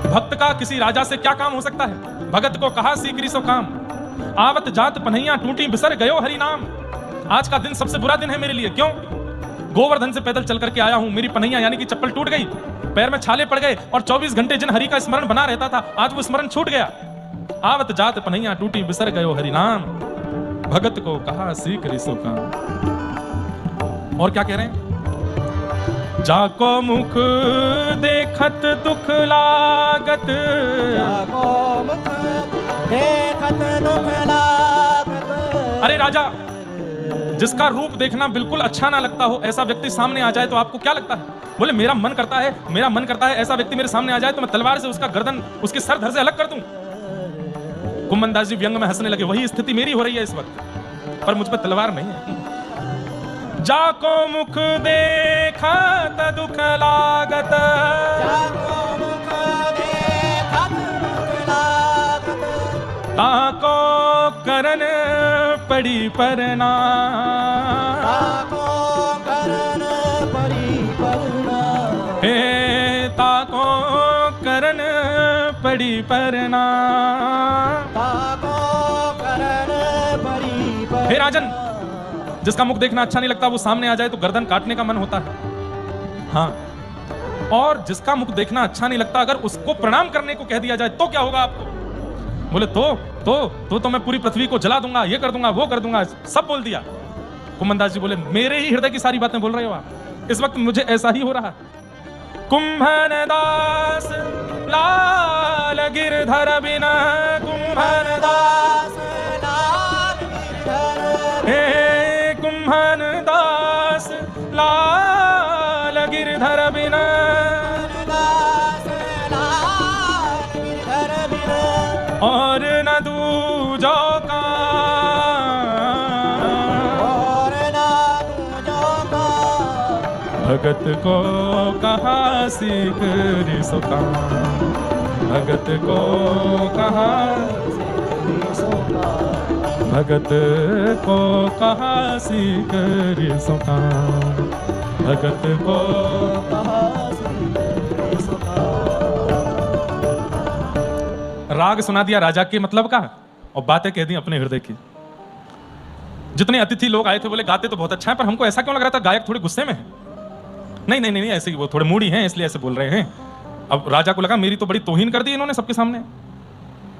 भक्त का किसी राजा से क्या काम हो सकता है? भगत को कहा सीख री सो काम, आवत जात पन्हैया टूटी बिसर गयो हरि नाम। आज का दिन सबसे बुरा दिन है मेरे लिए। क्यों? गोवर्धन से पैदल चल करके आया हूं, मेरी पन्हैया यानी कि चप्पल टूट गई, पैर में छाले पड़ गए, और 24 घंटे जिन हरि का स्मरण बना रहता था, आज वो स्मरण छूट गया। आवत जात पन्हैया टूटी बिसर गयो हरि नाम, भगत को कहा सीख री सो काम। और क्या कह रहे हैं? जाको मुख देखत दुख लागत, जाको मुख देखत दुख लागत। अरे राजा, जिसका रूप देखना बिल्कुल अच्छा ना लगता हो, ऐसा व्यक्ति सामने आ जाए तो आपको क्या लगता है? बोले मेरा मन करता है ऐसा व्यक्ति मेरे सामने आ जाए तो मैं तलवार से उसका गर्दन, उसके सर धड़ से अलग कर दूं। कुंभनदास जी व्यंग में हंसने लगे, वही स्थिति मेरी हो रही है इस वक्त, पर मुझ पर तलवार नहीं है। जाको मुख देखा त दुख लागत, जाको मुख देखा त दुख लागत, ताको करन पड़ी परना, ताको करन पड़ी परना, हे ताको करन पड़ी परना, ताको करन पड़ी परना। हे राजन, जिसका मुख देखना अच्छा नहीं लगता वो सामने आ जाए तो गर्दन काटने का मन होता है। हाँ, और जिसका मुख देखना अच्छा नहीं लगता, अगर उसको प्रणाम करने को कह दिया जाए तो क्या होगा आपको? बोले तो मैं पूरी पृथ्वी को जला दूंगा, ये कर दूंगा, वो कर दूंगा, सब बोल दिया। कुंभनदास जी बोले मेरे ही हृदय की सारी बातें बोल रहे हो आप, इस वक्त मुझे ऐसा ही हो रहा। कुंभनदास लाल गिरधर बिना, कुंभनदास लाल गिरधर, हे कुंभनदास लाल गिरधर बिना, और न दूजो का, और न दूजो का, भगत को कहा सीख री सो काम, भगत को कहा सीख री सो काम, भगत को कहा सीख री सो काम, भगत को कहा सीख री सो काम। राग सुना दिया राजा के मतलब का, और बातें कह दी अपने हृदय की। जितने अतिथि लोग आए थे बोले गाते तो बहुत अच्छा है, पर हमको ऐसा क्यों लग रहा था गायक थोड़े गुस्से में है। नहीं, ऐसे वो थोड़े मूडी हैं इसलिए ऐसे बोल रहे हैं। अब राजा को लगा मेरी तो बड़ी तौहीन कर दी इन्होंने सबके सामने,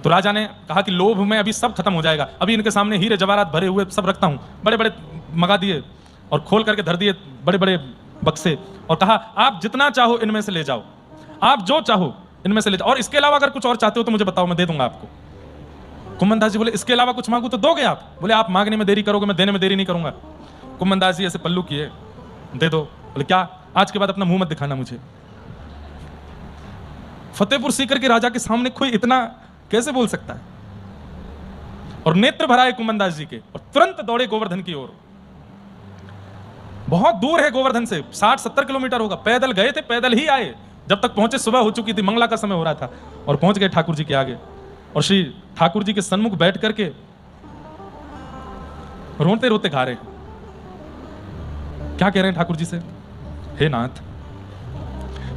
तो राजा ने कहा कि लोभ में अभी सब खत्म हो जाएगा, अभी इनके सामने हीरे जवाहरात भरे हुए सब रखता हूं। बड़े बड़े मंगा दिए और खोल करके धर दिए बड़े बड़े बक्से, और कहा आप जितना चाहो इनमें से ले जाओ, आप जो चाहो इनमें से ले जाओ, और इसके अलावा अगर कुछ और चाहते हो तो मुझे बताओ, मैं दे दूंगा आपको। कुंभनदास जी बोले इसके अलावा कुछ मांगू तो दोगे आप? बोले आप मांगने में देरी करोगे, मैं देने में देरी नहीं करूंगा। कुंभनदास जी ऐसे पल्लू किए, दे दो। बोले क्या, आज के बाद अपना मुंह मत दिखाना मुझे। फतेहपुर सीकर के राजा के सामने कोई इतना कैसे बोल सकता है? और नेत्र भराए कुंभनदास जी के, और तुरंत दौड़े गोवर्धन की ओर। बहुत दूर है गोवर्धन से, 60-70 किलोमीटर होगा। पैदल गए थे, पैदल ही आए। जब तक पहुंचे सुबह हो चुकी थी, मंगला का समय हो रहा था, और पहुंच गए ठाकुर जी के आगे। और श्री ठाकुर जी के सन्मुख बैठ करके रोते रोते गा रहे हैं। क्या कह रहे हैं ठाकुर जी से? हे नाथ,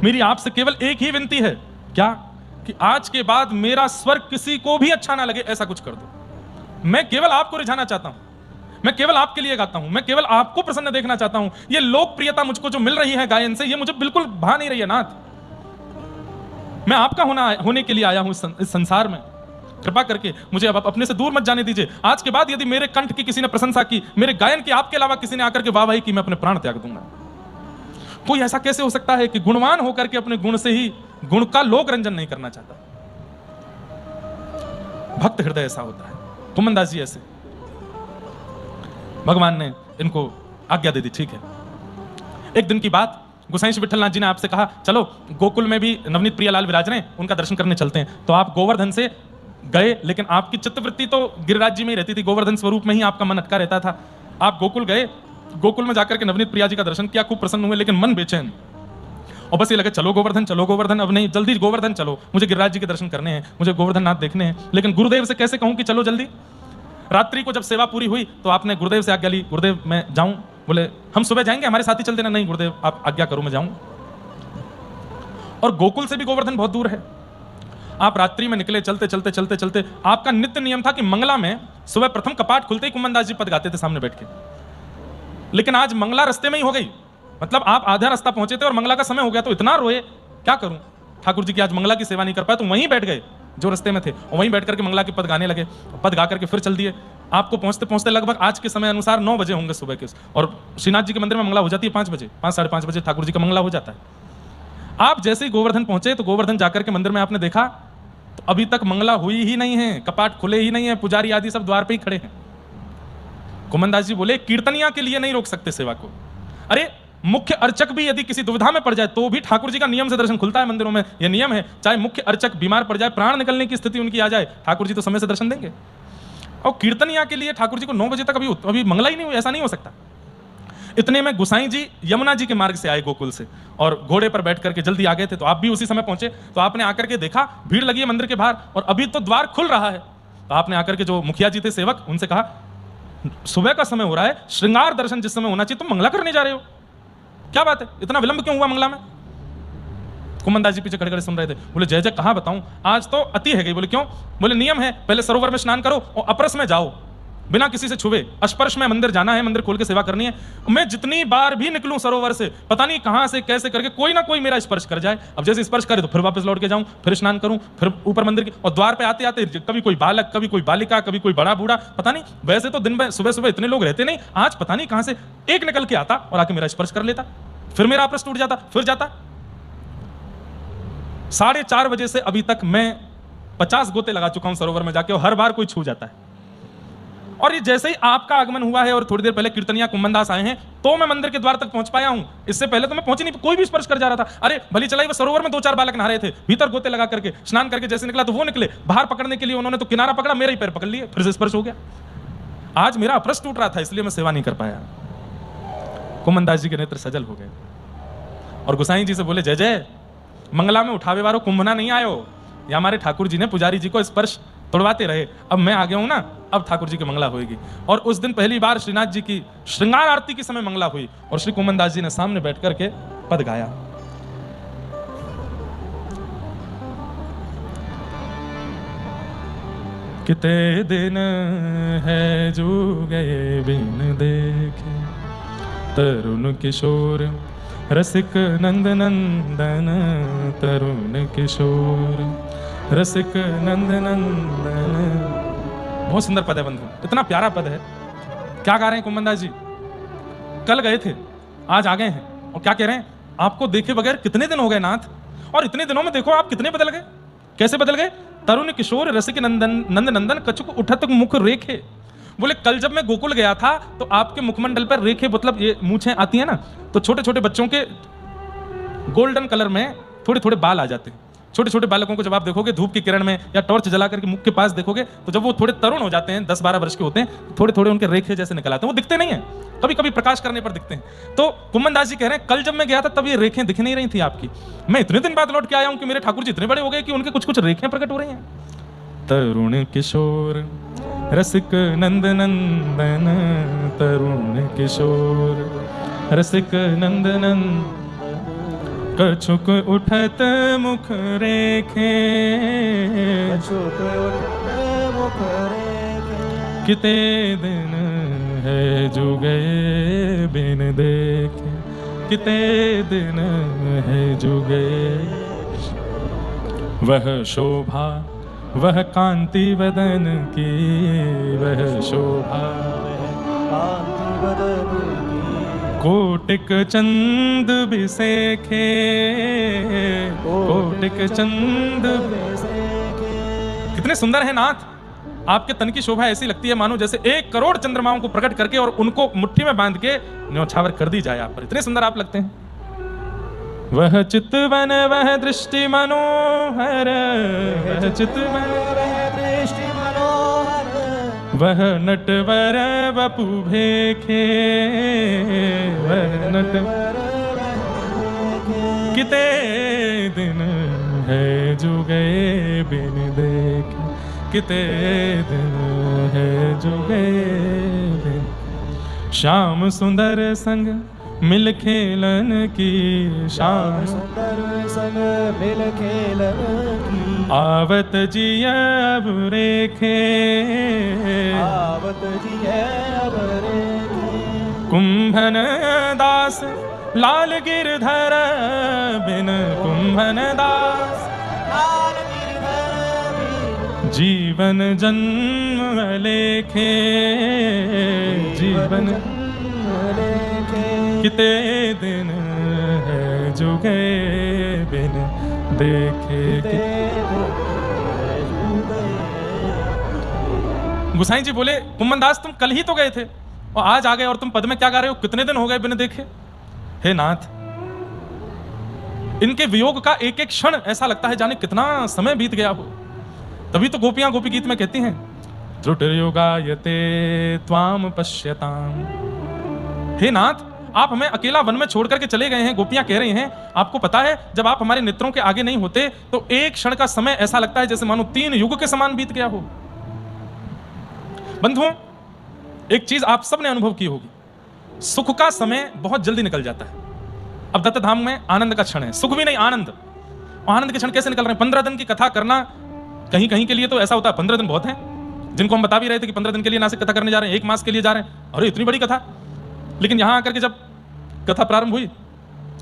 मेरी आपसे केवल एक ही विनती है, क्या कि आज के बाद मेरा स्वर्ग किसी को भी अच्छा ना लगे, ऐसा कुछ कर दो। मैं केवल आपको रिझाना चाहता हूं, मैं केवल आपके लिए गाता हूं, मैं केवल आपको प्रसन्न देखना चाहता हूं। ये लोकप्रियता मुझको जो मिल रही है गायन से, ये मुझे बिल्कुल भा नहीं रही है नाथ। मैं आपका होने के लिए आया हूं इस संसार में। कृपा करके मुझे अब अपने से दूर मत जाने दीजिए। आज के बाद यदि मेरे कंठ की किसी ने प्रशंसा की, मेरे गायन की आपके अलावा किसी ने आकर के वाहवाही की, मैं अपने प्राण त्याग दूंगा। कोई ऐसा कैसे हो सकता है कि गुणवान होकर के अपने गुण से ही गुण का लोक रंजन नहीं करना चाहता? भक्त हृदय ऐसा होता है। कुमनदास जी ऐसे, भगवान ने इनको आज्ञा दे दी, ठीक है। एक दिन की बात, गोसाई श्री विठलनाथ जी ने आपसे कहा चलो गोकुल में भी नवनीत प्रियालाल विराज रहे हैं, उनका दर्शन करने चलते हैं। तो आप गोवर्धन से गए, लेकिन आपकी चित्तवृत्ति तो गिरिराज जी में ही रहती थी, गोवर्धन स्वरूप में ही आपका मन अटका रहता था। आप गोकुल गए, गोकुल में जाकर के नवनीत प्रिया जी का दर्शन किया, खूब प्रसन्न हुए, लेकिन मन बेचैन। और बस ये लगे चलो गोवर्धन, चलो गोवर्धन, अब नहीं, जल्दी गोवर्धन चलो, मुझे गिरिराज जी के दर्शन करने हैं, मुझे गोवर्धन नाथ देखने हैं। लेकिन गुरुदेव से कैसे कहूं कि चलो जल्दी? रात्रि को जब सेवा पूरी हुई तो आपने गुरुदेव से आज्ञा ली, गुरुदेव मैं जाऊं? बोले हम सुबह जाएंगे, हमारे साथ ही चल देना। नहीं गुरुदेव आप आज्ञा करो, मैं जाऊं। और गोकुल से भी गोवर्धन बहुत दूर है। आप रात्रि में निकले, चलते चलते चलते चलते, आपका नित्य नियम था कि मंगला में सुबह प्रथम कपाट खुलते ही कुमनदास जी पद गाते थे सामने बैठ के। लेकिन आज मंगला रास्ते में ही हो गई, मतलब आप आधा रास्ता पहुंचे थे और मंगला का समय हो गया, तो इतना रोए, क्या करूं ठाकुर जी की आज मंगला की सेवा नहीं कर पाया, तो वहीं बैठ गए जो रास्ते में थे, और वहीं बैठ करके मंगला के पद गाने लगे। पद गा करके फिर चल दिए। आपको पहुंचते पहुंचते लगभग आज के समय अनुसार 9 बजे होंगे सुबह के, और श्रीनाथ जी के मंदिर में मंगला हो जाती है 5 बजे, 5 साढ़े 5 बजे ठाकुर जी का मंगला हो जाता है। आप जैसे ही गोवर्धन पहुंचे तो गोवर्धन जाकर के मंदिर में आपने देखा तो अभी तक मंगला हुई ही नहीं है, कपाट खुले ही नहीं है, पुजारी आदि सब द्वार पे ही खड़े हैं। कुमनदास जी बोले कीर्तनिया के लिए नहीं रोक सकते सेवा को। अरे मुख्य अर्चक भी यदि किसी दुविधा में पड़ जाए तो भी ठाकुर जी का नियम से दर्शन खुलता है मंदिरों में, यह नियम है। चाहे मुख्य अर्चक बीमार पड़ जाए, प्राण निकलने की स्थिति उनकी आ जाए, ठाकुर जी तो समय से दर्शन देंगे। और कीर्तनिया के लिए ठाकुर जी को 9 बजे तक अभी मंगला ही नहीं हुई, ऐसा नहीं हो सकता। इतने में गुसाई जी यमुना जी के मार्ग से आए गोकुल से, और घोड़े पर बैठ करके जल्दी आ गए थे, तो आप भी उसी समय पहुंचे। तो आपने आकर के देखा भीड़ लगी है मंदिर के बाहर और अभी तो द्वार खुल रहा है। तो आपने आकर के जो मुखिया जी थे सेवक, उनसे कहा सुबह का समय हो रहा है, श्रृंगार दर्शन जिस समय होना चाहिए तुम मंगला करने जा रहे हो, क्या बात है, इतना विलंब क्यों हुआ मंगला में? कुमनदास जी पीछे खड़े खड़े सुन रहे थे। बोले जय जय कहाँ बताऊं, आज तो अति है गई। बोले क्यों? बोले नियम है, पहले सरोवर में स्नान करो और अपरस में जाओ, बिना किसी से छुए, स्पर्श में मंदिर जाना है, मंदिर खोल के सेवा करनी है। मैं जितनी बार भी निकलूं सरोवर से, पता नहीं कहां से कैसे करके कोई ना कोई मेरा स्पर्श कर जाए। अब जैसे स्पर्श करे तो फिर वापस लौट के जाऊं, फिर स्नान करूं, फिर ऊपर मंदिर की, और द्वार पे आते आते कभी कोई बालक, कभी कोई बालिका, कभी कोई बड़ा बूढ़ा, पता नहीं। वैसे तो दिन में सुबह सुबह इतने लोग रहते नहीं, आज पता नहीं कहां से एक निकल के आता और आके मेरा स्पर्श कर लेता, फिर मेरा अपरस टूट जाता, फिर जाता। 4:30 बजे से अभी तक मैं 50 गोते लगा चुका हूं सरोवर में जाके, और हर बार कोई छू जाता है। और ये जैसे ही आपका आगमन हुआ है और थोड़ी देर पहले कीर्तनिया कुमनदास आए हैं, तो मैं मंदिर के द्वार तक पहुंच पाया हूं। इससे पहले तो मैं पहुंच नहीं, कोई भी स्पर्श कर जा रहा था। अरे भली चलाई वो सरोवर में 2-4 बालक नहा रहे थे, भीतर गोते लगा करके स्नान करके जैसे निकला तो वो निकले, बाहर पकड़ने के लिए उन्होंने तो किनारा पकड़ा, मेरे ही पैर पकड़ लिए, फिर से स्पर्श हो गया। आज मेरा अपरस टूट रहा था, इसलिए मैं सेवा नहीं कर पाया। कुमनदास जी के नेत्र सजल हो गए और गोसाई जी से बोले जय जय, मंगला में उठावे वारो कुंभना नहीं आयो, या हमारे ठाकुर जी ने पुजारी जी को स्पर्श तोड़वाते रहे, अब मैं आ गया हूं ना, अब ठाकुर जी की मंगला होगी। और उस दिन पहली बार श्रीनाथ जी की श्रृंगार आरती के समय मंगला हुई और श्री कुमनदास जी ने सामने बैठ करके पद गाया। कितने दिन है जो गए बिन देखे, तरुण किशोर रसिक नंद नंदन, तरुण किशोर रसिक नंद नंदन। बहुत सुंदर पद है बंधु, इतना प्यारा पद है। क्या गा रहे हैं कुमनदास जी? कल गए थे, आज आ गए हैं, और क्या कह रहे हैं? आपको देखे बगैर कितने दिन हो गए नाथ, और इतने दिनों में देखो आप कितने बदल गए। कैसे बदल गए? तरुण किशोर रसिक नंदन नंद नंदन, कछुक उठत मुख रेखे। बोले कल जब मैं गोकुल गया था तो आपके मुखमंडल पर रेखे, मतलब ये मूछें आती है ना, तो छोटे छोटे बच्चों के गोल्डन कलर में थोड़े थोड़े बाल आ जाते हैं। छोटे छोटे बालकों को जब आप देखोगे धूप की किरण में या टॉर्च जला करके मुख के पास देखोगे, तो जब वो थोड़े तरुण हो जाते हैं, 10-12 वर्ष के होते हैं, तो थोड़े थोड़े उनके रेखे जैसे निकल आते हैं। वो दिखते नहीं है, कभी कभी प्रकाश करने पर दिखते हैं। तो कुमनदास जी कह रहे हैं कल जब मैं गया था तब ये रेखें दिख नहीं रही थी आपकी, मैं इतने दिन बाद लौट के आया हूं कि मेरे ठाकुर जी इतने बड़े हो गए कि उनके कुछ कुछ रेखें प्रकट हो रही हैं। तरुण किशोर रसिक नंद नंदन, तरुण किशोर रसिक नंद नंदन, कछुक उठत मुख रेखे, कछुक उठत मुख रेखे। कितने दिन है जो गए बिन देखे, कितने दिन है जो गए। वह शोभा वह कांति वदन की, वह शोभा कांति बदन की। कोटिक चंद बिसेखे, कोटिक चंद बिसेखे। कितने सुंदर है नाथ। आपके तन की शोभा ऐसी लगती है मानो जैसे 1 करोड़ चंद्रमाओं को प्रकट करके और उनको मुट्ठी में बांध के न्योछावर कर दी जाए आप पर। इतने सुंदर आप लगते हैं। वह चितवन वह दृष्टि मनोहर, वह चितवन वह दृष्टि मनोहर। वह नटवर वपु भेखे, वह नटवर कितने दिन है जो गए बिन देखे, कितने दिन है जो गए बिन। श्याम सुंदर संग मिल खेलन की, श्याम सुंदर संग मिल खेलन की। आवत जी अब रेखे, आवत जी अब रेखे। कुंभन दास लाल गिरधर बिन, कुंभन दास लाल गिरधर बिन। जीवन जन्म लेखे, जीवन लेखे। कितने दिन है जो गए बिन देखे। गुसाई जी बोले कुंभन दास तुम कल ही तो गए थे और आज आ गए और तुम पद में क्या गा रहे हो, कितने दिन हो गए बिन देखे। हे नाथ, इनके वियोग का एक एक क्षण ऐसा लगता है जाने कितना समय बीत गया हो। तभी तो गोपियां गोपी गीत में कहती हैं त्रुटिर्युगायते त्वाम पश्यताम। हे नाथ, आप हमें अकेला वन में छोड़ करके चले गए हैं। गोपियां कह रही हैं आपको पता है जब आप हमारे नेत्रों के आगे नहीं होते तो एक क्षण का समय ऐसा लगता है जैसे मानो 3 युग के समान बीत गया हो। बंधुओं, एक चीज आप सबने अनुभव की होगी, सुख का समय बहुत जल्दी निकल जाता है। अब दत्त धाम में आनंद का क्षण है, सुख भी नहीं आनंद। आनंद के क्षण कैसे निकल रहे हैं। 15 दिन की कथा करना कहीं कहीं के लिए तो ऐसा होता है 15 दिन बहुत है, जिनको हम बता भी रहे थे कि 15 दिन के लिए नासिक कथा करने जा रहे हैं, 1 मास के लिए जा रहे हैं, अरे इतनी बड़ी कथा। लेकिन यहां आकर के जब कथा प्रारंभ हुई,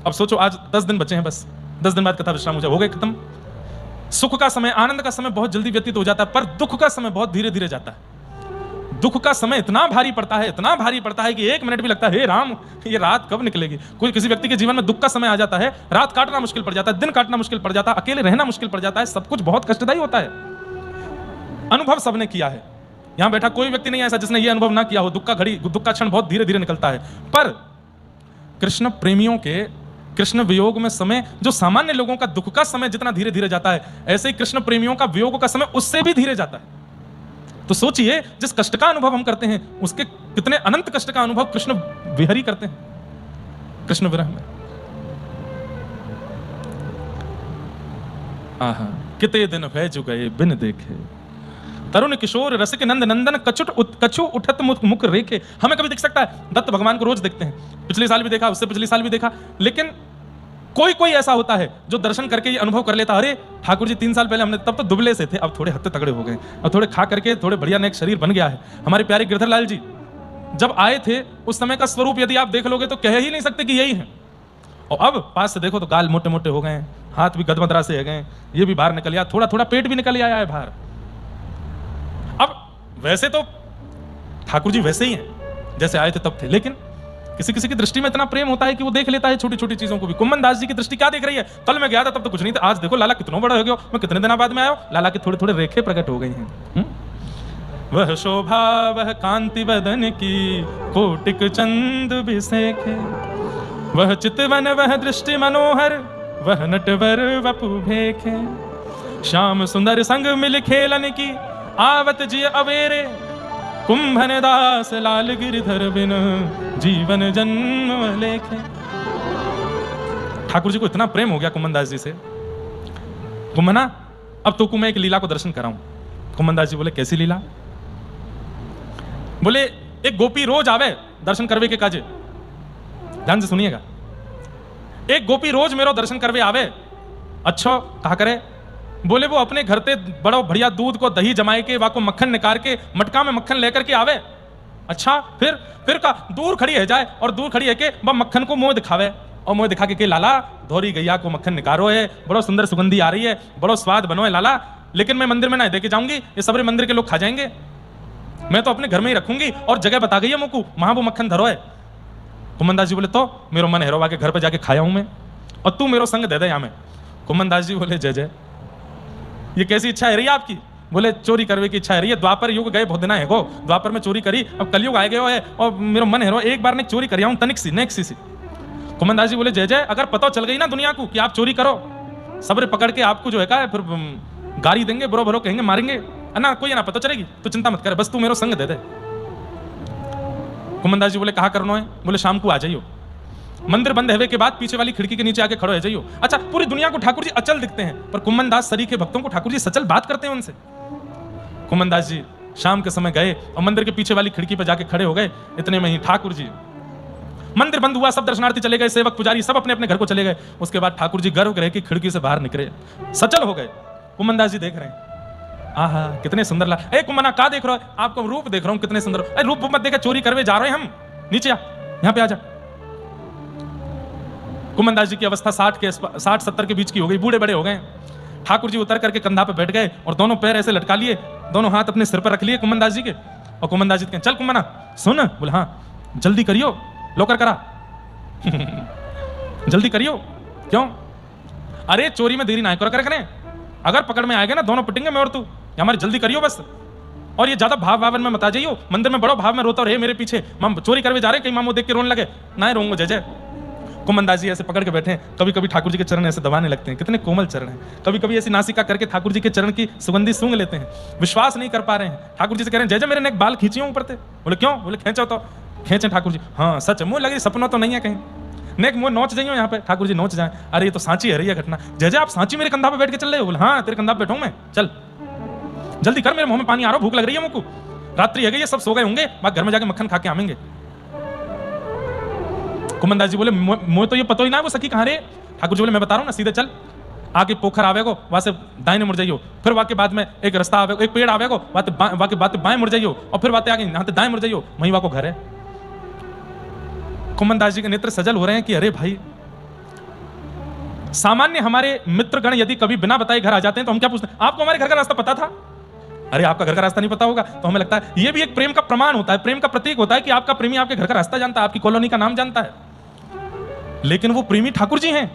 अब सोचो आज 10 दिन बचे हैं, बस 10 दिन बाद कथा विश्राम हो गए, खत्म। सुख का समय, आनंद का समय बहुत जल्दी व्यतीत हो जाता है, पर दुख का समय बहुत धीरे धीरे जाता है। दुख का समय इतना भारी पड़ता है, इतना भारी पड़ता है कि 1 मिनट भी लगता है हे राम ये रात कब निकलेगी। कोई किसी व्यक्ति के जीवन में दुख का समय आ जाता है, रात काटना मुश्किल पड़ जाता है, दिन काटना मुश्किल पड़ जाता है, अकेले रहना मुश्किल पड़ जाता है, सब कुछ बहुत कष्टदायी होता है। अनुभव सबने किया है, यहां बैठा कोई व्यक्ति नहीं ऐसा जिसने ये अनुभव ना किया हो। दुख का क्षण बहुत धीरे धीरे निकलता है, पर कृष्ण प्रेमियों के कृष्ण वियोग में समय, जो सामान्य लोगों का दुख का समय जितना धीरे धीरे जाता है, ऐसे ही कृष्ण प्रेमियों का वियोग का समय उससे भी धीरे जाता है। तो सोचिए जिस कष्ट का अनुभव हम करते हैं उसके कितने अनंत कष्ट का अनुभव कृष्ण विहरी करते हैं कृष्ण विरह में। आहा, कितने दिन भय जो गए बिन देखे, तरुण किशोर रसिक नंद नंदन कछु उठत मुख रेखे। हमें कभी दिख सकता है, दत्त भगवान को रोज देखते हैं, पिछले साल भी देखा, उससे पिछले साल भी देखा, लेकिन कोई कोई ऐसा होता है जो दर्शन करके ये अनुभव कर लेता, अरे ठाकुर जी 3 साल पहले हमने तब तो दुबले से थे, अब थोड़े हत्ते तगड़े हो गए, अब थोड़े खा करके थोड़े बढ़िया नेक शरीर बन गया है। हमारे प्यारे गिरधर लाल जी जब आए थे उस समय का स्वरूप यदि आप देख लोगे तो कह ही नहीं सकते कि यही है, और अब पास से देखो तो गाल मोटे मोटे हो गए हैं, हाथ भी गदमदरा से हो गए, ये भी बाहर निकल आया, थोड़ा थोड़ा पेट भी निकल आया है बाहर। अब वैसे तो ठाकुर जी वैसे ही हैं जैसे आए थे तब थे, लेकिन किसी किसी की दृष्टि में इतना प्रेम होता है कि वो देख लेता है छोटी छोटी चीजों को भी। कुंभन दास जी की दृष्टि क्या देख रही है, कल मैं गया था तब तो कुछ नहीं था, आज देखो लाला कितना बड़ा हो गया, मैं कितने दिनों बाद में आया, लाला के थोड़े थोड़े रेखे प्रकट हो गई हैं। वह शोभा वह कांति बदन की, कोटिक चंद बिसेखे, वह चितवन वह दृष्टि मनोहर, वह नटवर वपु भेखे। श्याम सुंदर संग मिल खेलन की, आवत जी अवेरे, कुंभन दास लाल गिरधर बिन, जीवन जन्म लेखे। ठाकुर जी को इतना प्रेम हो गया कुंभन दास जी से। कुंभना अब तो मैं एक लीला को दर्शन कराऊं। कुंभन दास जी बोले कैसी लीला? बोले एक गोपी रोज आवे दर्शन करवे के काजे, ध्यान से सुनिएगा, एक गोपी रोज मेरो दर्शन करवे आवे। अच्छा कहा करे, बोले वो अपने घर पे बड़ा बढ़िया दूध को दही जमाए के वाको मक्खन निकाल के मटका में मक्खन लेकर के आवे। अच्छा फिर का दूर खड़ी है जाए और दूर खड़ी है के वह मक्खन को मुंह दिखावे और मुंह दिखा के लाला धोरी गैया को मक्खन निकारो है, बड़ो सुंदर सुगंधी आ रही है, बड़ो स्वाद बनो है लाला, लेकिन मैं मंदिर में ना दे के जाऊंगी, ये सबरे मंदिर के लोग खा जाएंगे, मैं तो अपने घर में ही रखूंगी और जगह बता गई है मुझको वहां वो मक्खन धरो है। कुमनदास जी बोले तो मेरो मन हेरो के घर पे जाके खाया हूं मैं और तू मेरो संग दे दे यहाँ में। कुमनदास जी बोले जय जय, ये कैसी इच्छा है रही है आपकी? बोले चोरी करने की इच्छा है रही है, द्वापर युग गए बहुत दिन है गो, द्वापर में चोरी करी, अब कलयुग आए गए है और मेरो मन हेरो एक बार ने चोरी करिया हूं तनिक सी नेक सी। कुमनदास जी बोले जय जय, अगर पता चल गई ना दुनिया को कि आप चोरी करो, सबरे पकड़ के आपको जो है का फिर गाड़ी देंगे, बरो बरो कहेंगे, मारेंगे, ना कोई ना पता चलेगी, तो चिंता मत कर, बस तू मेरो संग दे दे। कुमनदास जी बोले कहा करना है? बोले शाम को आ जाइयो, मंदिर बंद होने के बाद पीछे वाली खिड़की के नीचे आके खड़े हो जाइयो। अच्छा, पूरी दुनिया को ठाकुर जी अचल दिखते हैं, पर कुमनदास सरी के भक्तों को ठाकुर जी सचल बात करते हैं उनसे। कुमनदास जी शाम के समय गए और मंदिर के पीछे वाली खिड़की पर जाके खड़े हो गए। इतने में ही ठाकुर जी, मंदिर बंद हुआ, सब दर्शनार्थी चले गए, सेवक पुजारी सब अपने अपने घर को चले गए। उसके बाद ठाकुर जी गर्भ गृह की खिड़की से बाहर निकले, सचल हो गए। कुमनदास जी देख रहे हैं, आहा कितने सुंदर ला, ए कुमना का देख रहे हो? आपको रूप देख रहा हूं, कितने सुंदर, ए रूप मत देखा, चोरी करवे जा रहे हैं हम, नीचे आ, यहां पे आ जा। कुमनदास जी की अवस्था 60-70 के बीच की हो गई, बूढ़े बड़े हो गए। ठाकुर जी उतर करके कंधा पे बैठ गए और दोनों पैर ऐसे लटका लिए, दोनों हाथ अपने सिर पर रख लिए कुमनदास जी के, और कुमनदास जी कहते चल कुमना सुन, बोले हाँ जल्दी करियो, लोकर करा जल्दी करियो। क्यों? अरे चोरी में देरी ना करें, अगर पकड़ में आएगा ना दोनों पिटेंगे मैं और तू, हमारी जल्दी करियो बस। और ये ज्यादा भावन में मत आ जाइयो, मंदिर में बड़ो भाव में रोता रहे मेरे पीछे, मां चोरी करवे जा रहे, कहीं मामू देख के रोने लगे, ना रोऊंगा जय जय। कुमनदास जी ऐसे पकड़ के बैठे, कभी कभी ठाकुर जी के चरण ऐसे दबाने लगते हैं, कितने कोमल चरण हैं, कभी कभी ऐसी नासिका करके ठाकुर जी के चरण की सुगंधी सूंघ लेते हैं, विश्वास नहीं कर पा रहे हैं। ठाकुर जी से कह रहे हैं जय जय मेरे नेक बाल खींचियो ऊपर से। बोले क्यों? बोले खींचो तो खींचे ठाकुर जी, हाँ सच मुंह लगे सपना तो नहीं है कहीं, नेक मुंह नोच जाइयो यहाँ पे। ठाकुर जी नोच जाए, अरे ये तो सांची है रही है घटना, जय जय आप सांची मेरे कंधा पे बैठ के चल रहे हो? बोले हाँ तेरे कंधा पे बैठा हूं मैं, चल जल्दी कर, मेरे मुंह में पानी आ रहा, भूख लग रही है मुझको, रात्रि है गई, ये सब सो गए होंगे, बात घर में जाके मक्खन खा के आवेंगे। कुमनदास जी बोले मुझे तो ये पता ही ना वो सखी कहाँ रे। ठाकुर जी बोले मैं बता रहा हूँ ना, सीधे चल, आगे पोखर आवेगो, वहां से दाहिने मुड़ जाइयो, फिर वहां के बाद में एक रास्ता आवेगो, एक पेड़ आवेगो, वहां के बाद बाएं मुड़ जाइयो, और फिर बातें आगे यहाँ दाएं मुड़ जाइयो, वहीं वहां को घर है। कुमनदास जी के नेत्र सजल हो रहे हैं कि अरे भाई, सामान्य हमारे मित्रगण यदि कभी बिना बताए घर आ जाते हैं तो हम क्या पूछते हैं, आपको हमारे घर का रास्ता पता था? अरे आपका घर का रास्ता नहीं पता होगा, तो हमें लगता है ये भी एक प्रेम का प्रमाण होता है, प्रेम का प्रतीक होता है कि आपका प्रेमी आपके घर का रास्ता जानता है, आपकी कॉलोनी का नाम जानता है। लेकिन वो प्रेमी ठाकुर जी हैं,